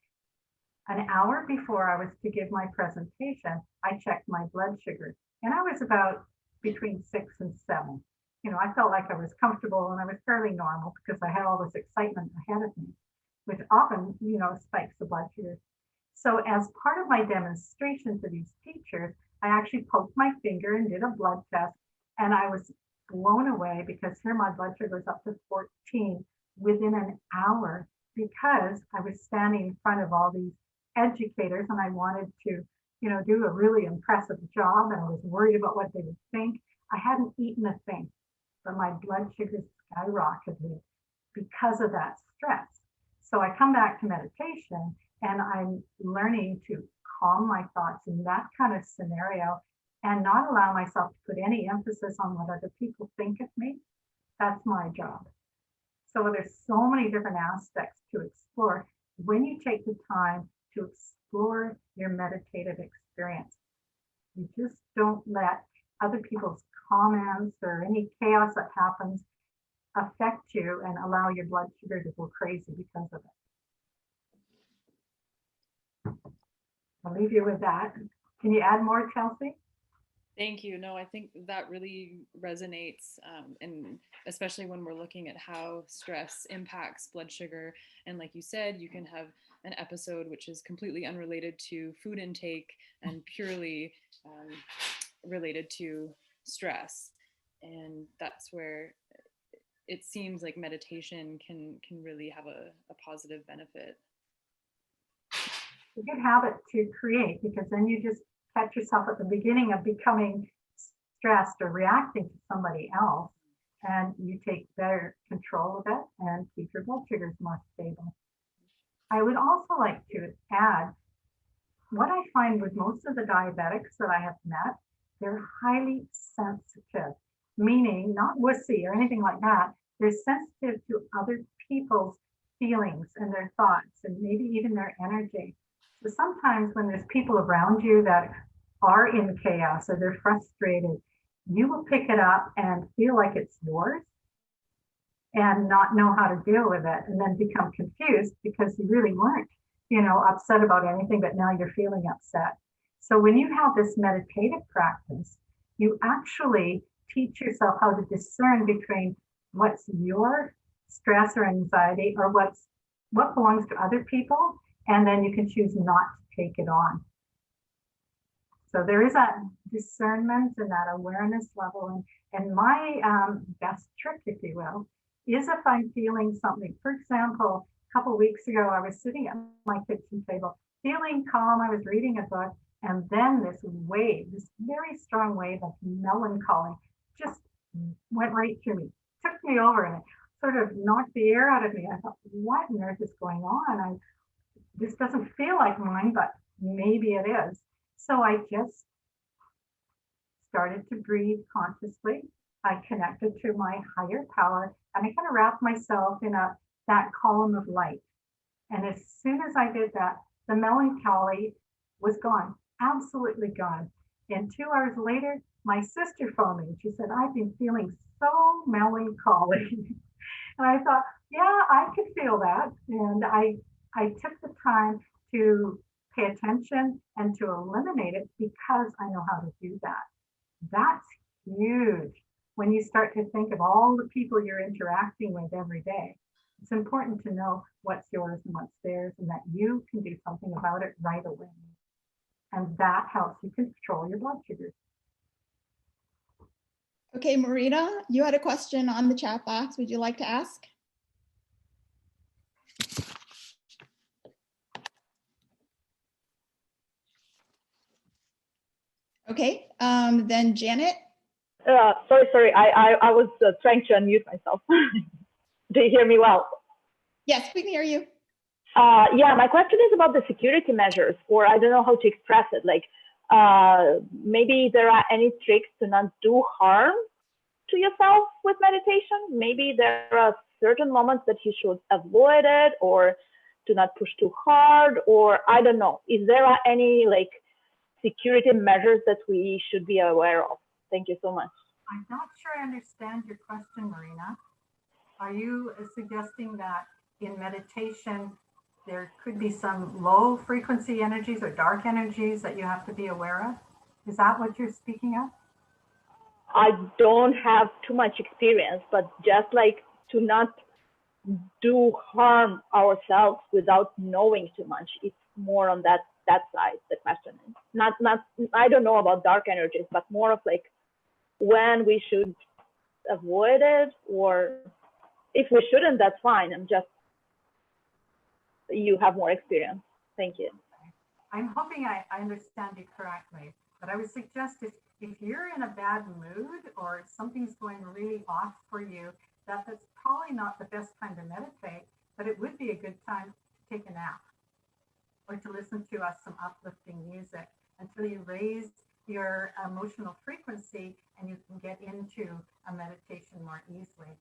an hour before I was to give my presentation, I checked my blood sugar, and I was about between 6 and 7. I felt like I was comfortable and I was fairly normal because I had all this excitement ahead of me, which often, spikes the blood sugar. So as part of my demonstration to these teachers, I actually poked my finger and did a blood test, and I was blown away because here my blood sugar was up to 14 within an hour, because I was standing in front of all these educators and I wanted to, do a really impressive job, and I was worried about what they would think. I hadn't eaten a thing, but my blood sugar skyrocketed because of that stress. So I come back to meditation and I'm learning to calm my thoughts in that kind of scenario and not allow myself to put any emphasis on what other people think of me. That's my job. So there's so many different aspects to explore when you take the time to explore your meditative experience. You just don't let other people's comments or any chaos that happens affect you and allow your blood sugar to go crazy because of it. I'll leave you with that. Can you add more, Chelsea? Thank you. No, I think that really resonates, and especially when we're looking at how stress impacts blood sugar. And like you said, you can have an episode which is completely unrelated to food intake and purely related to stress. and that's where it seems like meditation can really have a positive benefit. It's a good habit to create, because then you just catch yourself at the beginning of becoming stressed or reacting to somebody else, and you take better control of it and keep your blood sugars more stable. I would also like to add, what I find with most of the diabetics that I have met, they're highly sensitive, meaning not wussy or anything like that. They're sensitive to other people's feelings and their thoughts and maybe even their energy. So sometimes when there's people around you that are in chaos or they're frustrated, you will pick it up and feel like it's yours and not know how to deal with it, and then become confused because you really weren't, upset about anything, but now you're feeling upset. So when you have this meditative practice, you actually teach yourself how to discern between what's your stress or anxiety or what belongs to other people, and then you can choose not to take it on. So there is that discernment and that awareness level. And my best trick, if you will, is if I'm feeling something. For example, a couple of weeks ago, I was sitting at my kitchen table, feeling calm. I was reading a book, and then this very strong wave of melancholy just went right through me, took me over, and it sort of knocked the air out of me. I thought, what on earth is going on? This doesn't feel like mine, but maybe it is. So I just started to breathe consciously. I connected to my higher power, and I kind of wrapped myself in that column of light. And as soon as I did that, the melancholy was gone, absolutely gone. And 2 hours later, my sister phoned me and she said, I've been feeling so melancholy. And I thought, yeah, I could feel that. And I took the time to pay attention and to eliminate it because I know how to do that. That's huge. When you start to think of all the people you're interacting with every day, it's important to know what's yours and what's theirs, and that you can do something about it right away. And that helps you control your blood sugars. Okay, Marina, you had a question on the chat box. Would you like to ask? Okay, then Janet. Sorry. I was trying to unmute myself. Do you hear me well? Yes, we can hear you. Yeah, my question is about the security measures, or I don't know how to express it. Like, maybe there are any tricks to not do harm to yourself with meditation. Maybe there are certain moments that you should avoid it, or do not push too hard, or I don't know. Is there any security measures that we should be aware of? Thank you so much. I'm not sure I understand your question, Marina. Are you suggesting that in meditation, there could be some low frequency energies or dark energies that you have to be aware of? Is that what you're speaking of? I don't have too much experience, but just to not do harm ourselves without knowing too much. It's more on that side, the question is. Not I don't know about dark energies, but more of when we should avoid it, or if we shouldn't, that's fine. You have more experience. Thank you. I'm hoping I understand you correctly, but I would suggest if you're in a bad mood or something's going really off for you, that's probably not the best time to meditate, but it would be a good time to take a nap or to listen to some uplifting music until you raise your emotional frequency and you can get into a meditation more easily.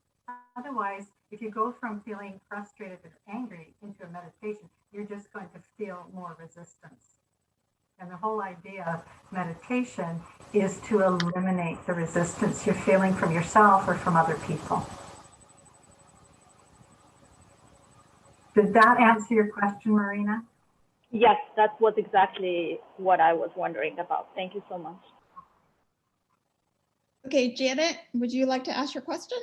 Otherwise, if you go from feeling frustrated and angry into a meditation, you're just going to feel more resistance. And the whole idea of meditation is to eliminate the resistance you're feeling from yourself or from other people. Did that answer your question, Marina? Yes, that was exactly what I was wondering about. Thank you so much. Okay, Janet, would you like to ask your question?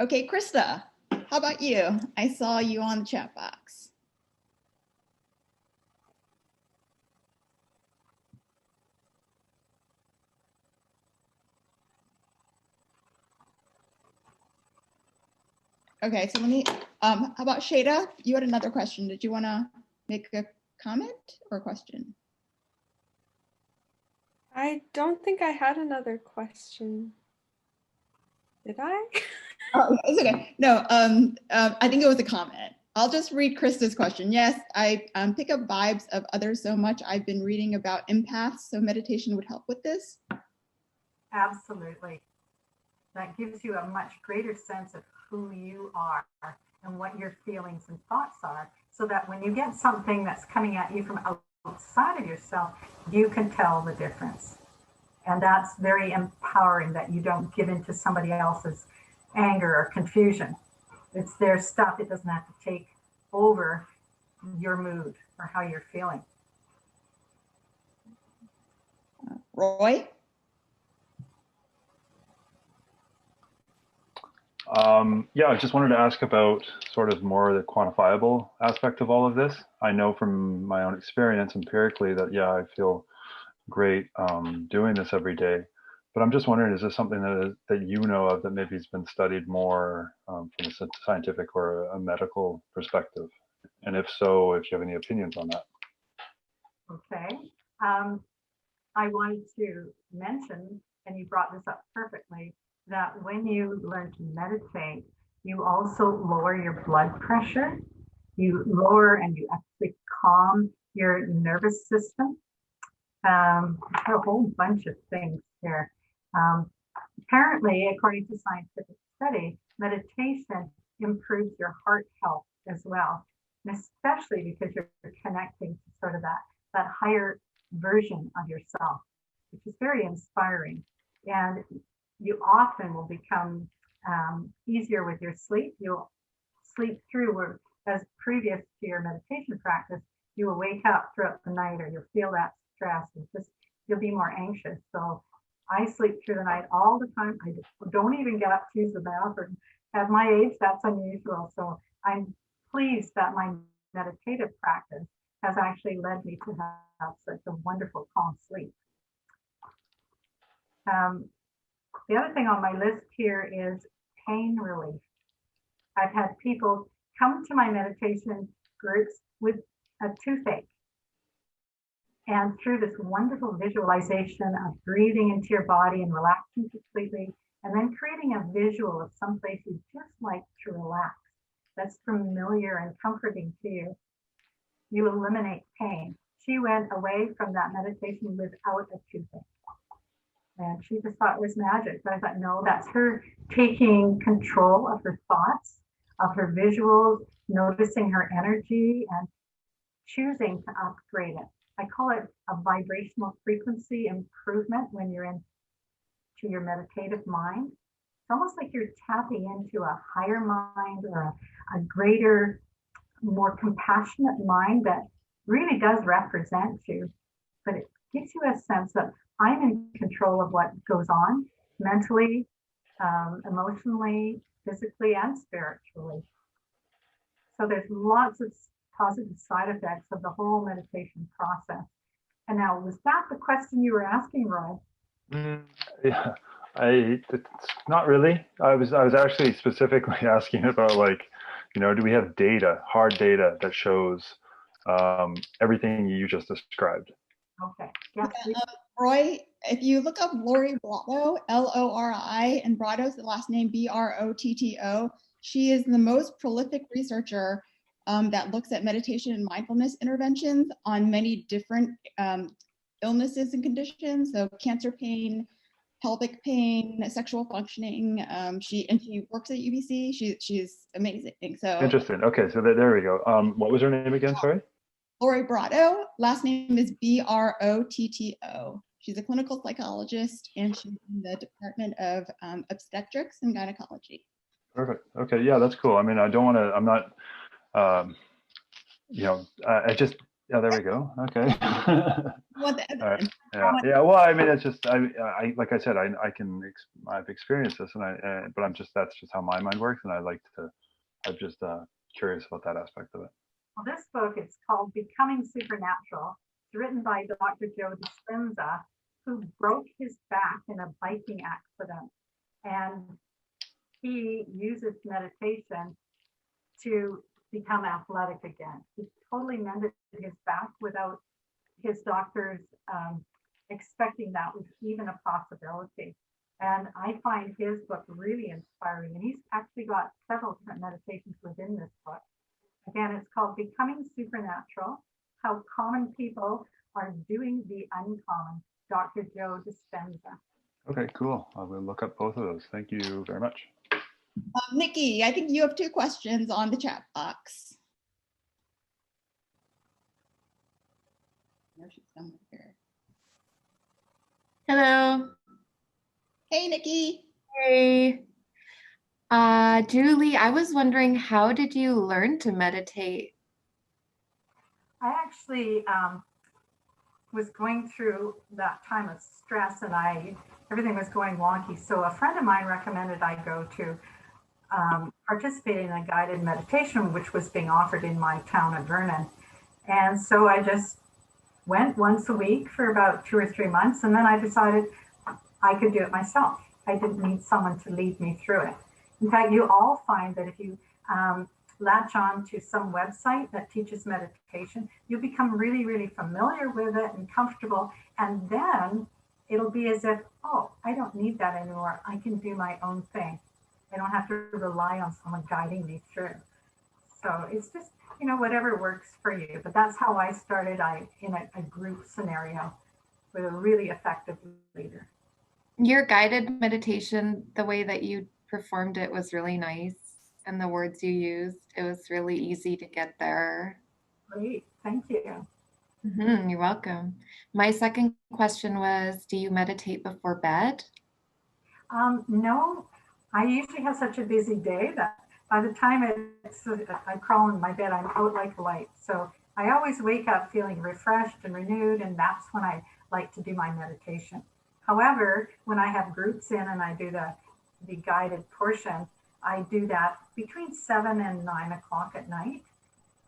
Okay, Krista, how about you? I saw you on the chat box. Okay, so let me, how about Shada? You had another question. Did you want to make a comment or question? I don't think I had another question. Did I? Oh, it's okay. No, I think it was a comment. I'll just read Krista's question. Yes, I pick up vibes of others so much. I've been reading about empaths, so meditation would help with this. Absolutely. That gives you a much greater sense of who you are and what your feelings and thoughts are, so that when you get something that's coming at you from outside of yourself, you can tell the difference. And that's very empowering, that you don't give into somebody else's anger or confusion. It's their stuff. It doesn't have to take over your mood or how you're feeling. Roy? Yeah, I just wanted to ask about sort of more the quantifiable aspect of all of this. I know from my own experience empirically that, yeah, I feel great doing this every day. But I'm just wondering, is this something that you know of that maybe has been studied more from a scientific or a medical perspective? And if so, if you have any opinions on that. Okay. I wanted to mention, and you brought this up perfectly, that when you learn to meditate, you also lower your blood pressure. You lower and you actually calm your nervous system. A whole bunch of things here. Apparently, according to scientific study, meditation improves your heart health as well, and especially because you're connecting to sort of that higher version of yourself, which is very inspiring. And you often will become easier with your sleep. You'll sleep through, whereas previous to your meditation practice, you will wake up throughout the night, or you'll feel that stress, and just you'll be more anxious. So I sleep through the night all the time. I don't even get up to use the bathroom. At my age, that's unusual. So I'm pleased that my meditative practice has actually led me to have such a wonderful, calm sleep. The other thing on my list here is pain relief. I've had people come to my meditation groups with a toothache. And through this wonderful visualization of breathing into your body and relaxing completely, and then creating a visual of some place you just like to relax, that's familiar and comforting to you, you eliminate pain. She went away from that meditation without a toothache. And she just thought it was magic. But I thought, no, that's her taking control of her thoughts, of her visuals, noticing her energy, and choosing to upgrade it. I call it a vibrational frequency improvement when you're into your meditative mind. It's almost like you're tapping into a higher mind, or a greater, more compassionate mind that really does represent you. But it gives you a sense that I'm in control of what goes on mentally, emotionally, physically, and spiritually. So there's lots of positive side effects of the whole meditation process. And now, was that the question you were asking, Roy? Yeah, it's not really. I was actually specifically asking about, like, do we have data, hard data that shows everything you just described? Okay. Yes. Roy, if you look up Lori Brotto, Lori, and Brotto's the last name Brotto, she is the most prolific researcher that looks at meditation and mindfulness interventions on many different illnesses and conditions. So cancer pain, pelvic pain, sexual functioning. She works at UBC. She's amazing. So interesting. Okay, so there we go. What was her name again? Sorry. Lori Brotto. Last name is Brotto. She's a clinical psychologist, and she's in the Department of Obstetrics and Gynecology. Perfect. Okay. Yeah, that's cool. I mean, I don't want to. I'm not. I just. Yeah, there we go. Okay. All right. Yeah. Well, I mean, it's just. I like I said, I've experienced this, and but that's just how my mind works, and I'm just curious about that aspect of it. Well, this book is called Becoming Supernatural. It's written by Dr. Joe Dispenza, who broke his back in a biking accident. And he uses meditation to become athletic again. He totally mended his back without his doctors expecting that was even a possibility. And I find his book really inspiring. And he's actually got several different meditations within this book. Again, it's called Becoming Supernatural, How Common People Are Doing the Uncommon, Dr. Joe Dispenza. Okay, cool. I will look up both of those. Thank you very much. Nikki, I think you have 2 questions on the chat box. There she's somewhere here. Hello. Hey, Nikki. Hey. Julie, I was wondering, how did you learn to meditate? I actually was going through that time of stress and everything was going wonky. So a friend of mine recommended I go to participate in a guided meditation, which was being offered in my town of Vernon. And so I just went once a week for about 2 or 3 months. And then I decided I could do it myself. I didn't need someone to lead me through it. In fact, you all find that if you latch on to some website that teaches meditation, you become really, really familiar with it and comfortable. And then it'll be as if, oh, I don't need that anymore. I can do my own thing. I don't have to rely on someone guiding me through. So it's just, whatever works for you. But that's how I started in a group scenario with a really effective leader. Your guided meditation, the way that you performed it was really nice. And the words you used, it was really easy to get there. Great, thank you. You're welcome. My second question was, do you meditate before bed? No, I usually have such a busy day that by the time I crawl in my bed, I'm out like a light. So I always wake up feeling refreshed and renewed, and that's when I like to do my meditation. However, when I have groups in and I do the guided portion, I do that between 7 and 9 o'clock at night.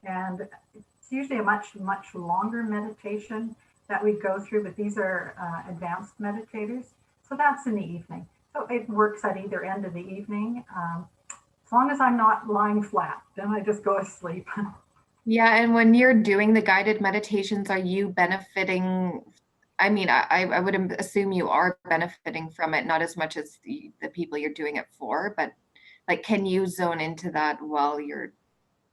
And it's usually a much, much longer meditation that we go through, but these are advanced meditators. So that's in the evening. So it works at either end of the evening. As long as I'm not lying flat, then I just go to sleep. Yeah, and when you're doing the guided meditations, are you benefiting? I mean, I would assume you are benefiting from it, not as much as the people you're doing it for, but like, can you zone into that while you're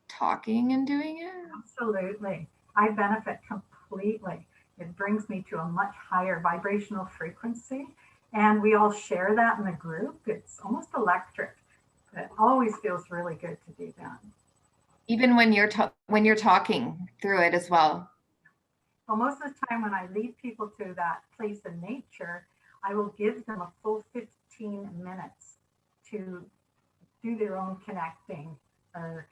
talking and doing it? Absolutely. I benefit completely. It brings me to a much higher vibrational frequency. And we all share that in the group. It's almost electric. It always feels really good to do that. Even when you're talking through it as well. Well, most of the time when I lead people to that place in nature, I will give them a full 15 minutes to do their own connecting or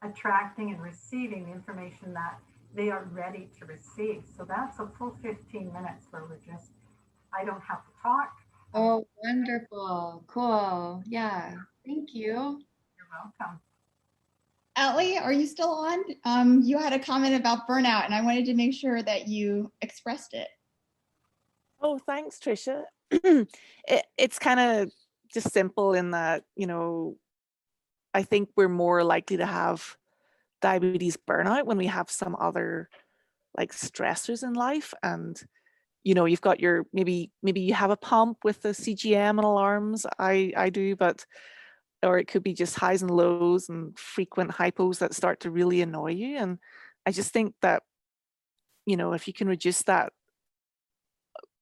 attracting and receiving the information that they are ready to receive. So that's a full 15 minutes where I don't have to talk. Oh, wonderful. Cool. Yeah. Thank you. You're welcome. Allie, are you still on? You had a comment about burnout, and I wanted to make sure that you expressed it. Oh, thanks, Tricia. It's kind of just simple in that, I think we're more likely to have diabetes burnout when we have some other like stressors in life. And, you've got your, maybe you have a pump with the CGM and alarms. I do, or it could be just highs and lows and frequent hypos that start to really annoy you. And I just think that, if you can reduce that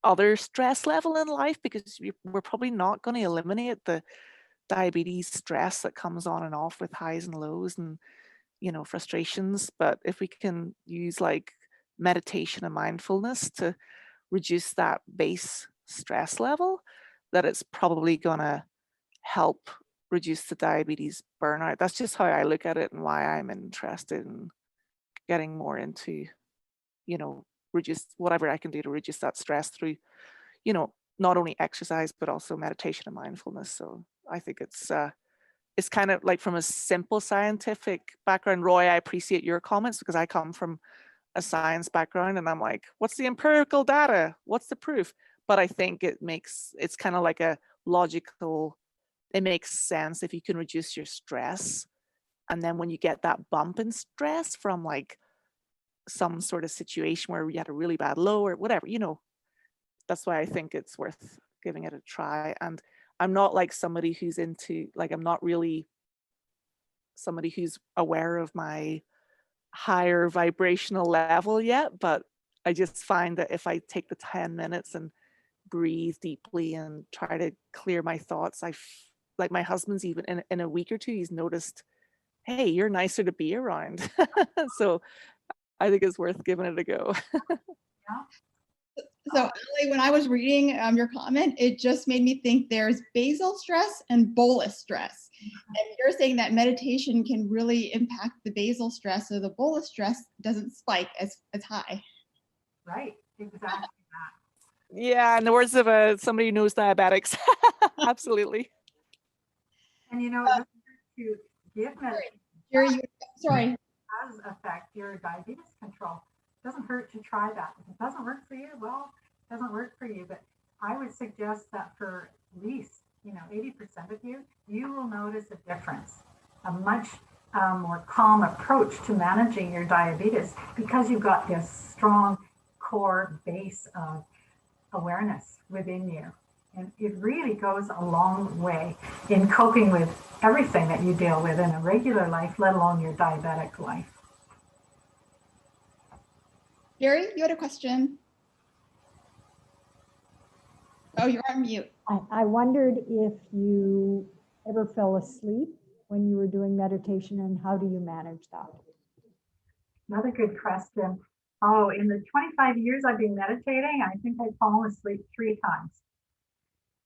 other stress level in life, because we're probably not going to eliminate the diabetes stress that comes on and off with highs and lows and, frustrations. But if we can use like meditation and mindfulness to reduce that base stress level, that it's probably going to help reduce the diabetes burnout. That's just how I look at it and why I'm interested in getting more into, reduce whatever I can do to reduce that stress through, not only exercise, but also meditation and mindfulness. So I think it's kind of like, from a simple scientific background, Roy, I appreciate your comments because I come from a science background and I'm like, what's the empirical data? What's the proof? But I think it's kind of like a logical it makes sense if you can reduce your stress. And then when you get that bump in stress from like some sort of situation where you had a really bad low or whatever, you know, that's why I think it's worth giving it a try. And I'm not like somebody who's into, like, I'm not really somebody who's aware of my higher vibrational level yet, but I just find that if I take the 10 minutes and breathe deeply and try to clear my thoughts, like my husband's even in a week or two, he's noticed, hey, you're nicer to be around. So I think it's worth giving it a go. So Ali, when I was reading your comment, it just made me think there's basal stress and bolus stress. And you're saying that meditation can really impact the basal stress, so the bolus stress doesn't spike as high. Right, exactly. Yeah, in the words of somebody who knows diabetics. Absolutely. And you know, it doesn't hurt to give meditation. Jerry, sorry. It does affect your diabetes control. It doesn't hurt to try that. If it doesn't work for you, well, it doesn't work for you. But I would suggest that for at least, 80% of you, you will notice a difference, a much more calm approach to managing your diabetes because you've got this strong core base of awareness within you. And it really goes a long way in coping with everything that you deal with in a regular life, let alone your diabetic life. Jerry, you had a question. Oh, you're on mute. I wondered if you ever fell asleep when you were doing meditation, and how do you manage that? Another good question. Oh, in the 25 years I've been meditating, I think I've fallen asleep 3 times.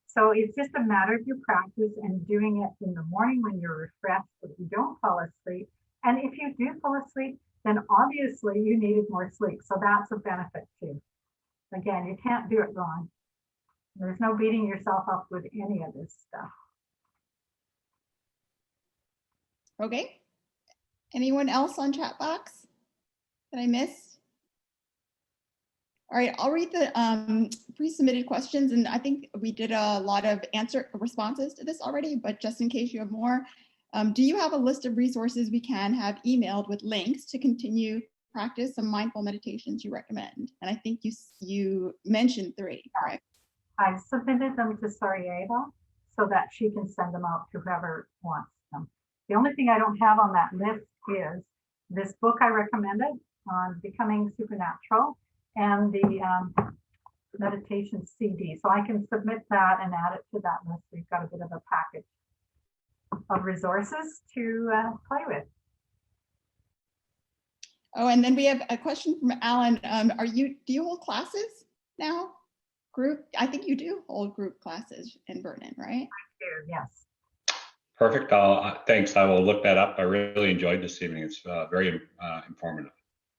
So it's just a matter of your practice and doing it in the morning when you're refreshed so that you don't fall asleep. And if you do fall asleep, then obviously you needed more sleep. So that's a benefit too. Again, you can't do it wrong. There's no beating yourself up with any of this stuff. Okay. Anyone else on chat box that I missed? All right, I'll read the pre-submitted questions, and I think we did a lot of responses to this already, but just in case you have more, do you have a list of resources we can have emailed with links to continue practice some mindful meditations you recommend? And I think you mentioned 3, correct? I've submitted them to Sarajevo so that she can send them out to whoever wants them. The only thing I don't have on that list is this book I recommended on Becoming Supernatural and the meditation CD. So I can submit that and add it to that list. We've got a bit of a package of resources to play with. Oh, and then we have a question from Alan. Do you hold classes now? Group? I think you do hold group classes in Vernon, right? I do, yes. Perfect. Thanks. I will look that up. I really enjoyed this evening. It's very informative.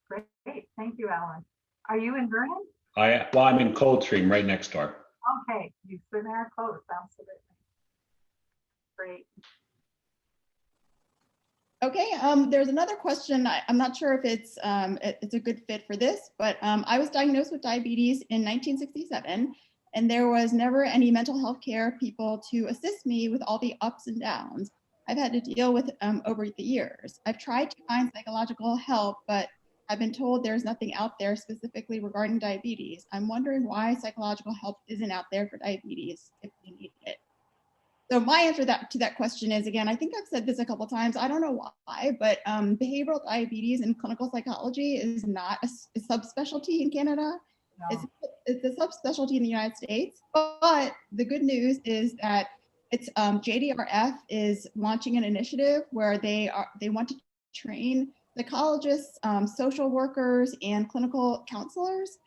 Great. Thank you, Alan. Are you in Vernon? Well, I'm in Coldstream, right next door. Okay, you certainly are close. Absolutely. Great. Okay, there's another question. I'm not sure if it's a good fit for this, but I was diagnosed with diabetes in 1967, and there was never any mental health care people to assist me with all the ups and downs I've had to deal with over the years. I've tried to find psychological help, but I've been told there's nothing out there specifically regarding diabetes. I'm wondering why psychological help isn't out there for diabetes if we need it. So my answer to that question is, again, I think I've said this a couple of times. I don't know why, but behavioral diabetes and clinical psychology is not a subspecialty in Canada. No. It's a subspecialty in the United States. But the good news is that it's JDRF is launching an initiative where they want to train psychologists, social workers, and clinical counselors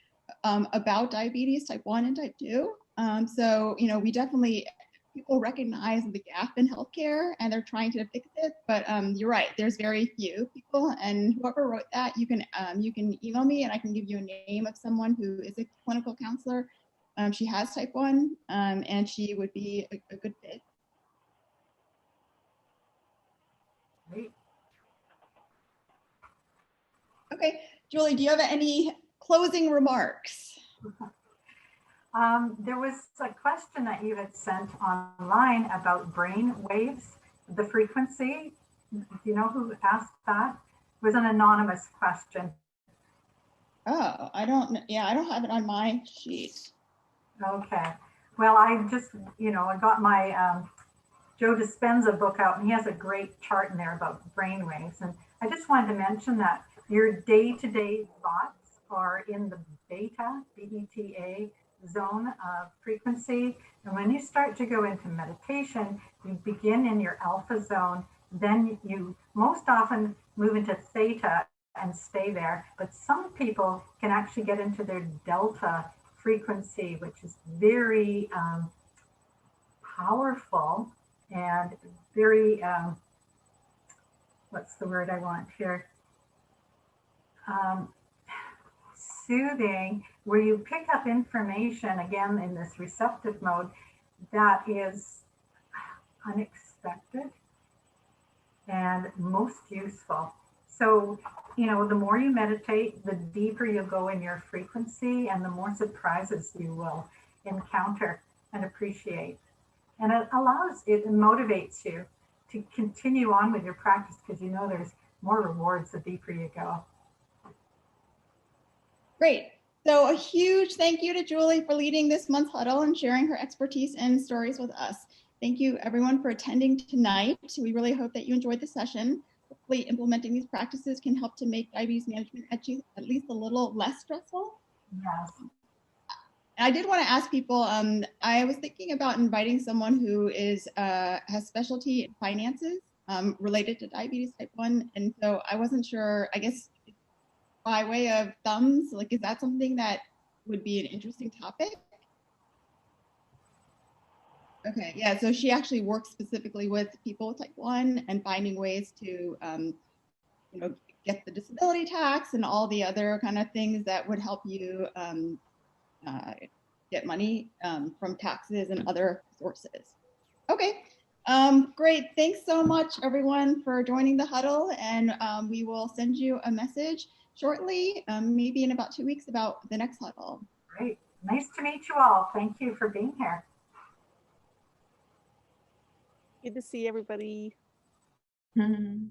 about diabetes type 1 and type 2. So we definitely. People recognize the gap in healthcare and they're trying to fix it, but you're right, there's very few people, and whoever wrote that, you can email me and I can give you a name of someone who is a clinical counselor. She has type 1 and she would be a good fit. Great. Okay, Julie, do you have any closing remarks? There was a question that you had sent online about brain waves, the frequency. Do you know who asked that? It was an anonymous question. Oh, I don't know. Yeah, I don't have it on my sheet. Okay. Well, I just, I got my Joe Dispenza book out, and he has a great chart in there about brain waves. And I just wanted to mention that your day-to-day thoughts are in the beta, B-E-T-A, zone of frequency. And when you start to go into meditation, you begin in your alpha zone, then you most often move into theta and stay there. But some people can actually get into their delta frequency, which is very powerful and very, what's the word I want here? Soothing, where you pick up information, again, in this receptive mode, that is unexpected and most useful. So, the more you meditate, the deeper you go in your frequency and the more surprises you will encounter and appreciate. And it motivates you to continue on with your practice because there's more rewards the deeper you go. Great. So a huge thank you to Julie for leading this month's huddle and sharing her expertise and stories with us. Thank you everyone for attending tonight. We really hope that you enjoyed the session. Hopefully implementing these practices can help to make diabetes management at least a little less stressful. Yes. I did want to ask people, I was thinking about inviting someone who has specialty in finances related to diabetes type 1. And so I wasn't sure, I guess, by way of thumbs, is that something that would be an interesting topic? Okay, yeah, so she actually works specifically with people with type 1 and finding ways to, get the disability tax and all the other kind of things that would help you get money from taxes and other sources. Okay, great. Thanks so much, everyone, for joining the huddle. And we will send you a message shortly, maybe in about 2 weeks, about the next huddle. Great. Nice to meet you all. Thank you for being here. Good to see everybody. Mm-hmm.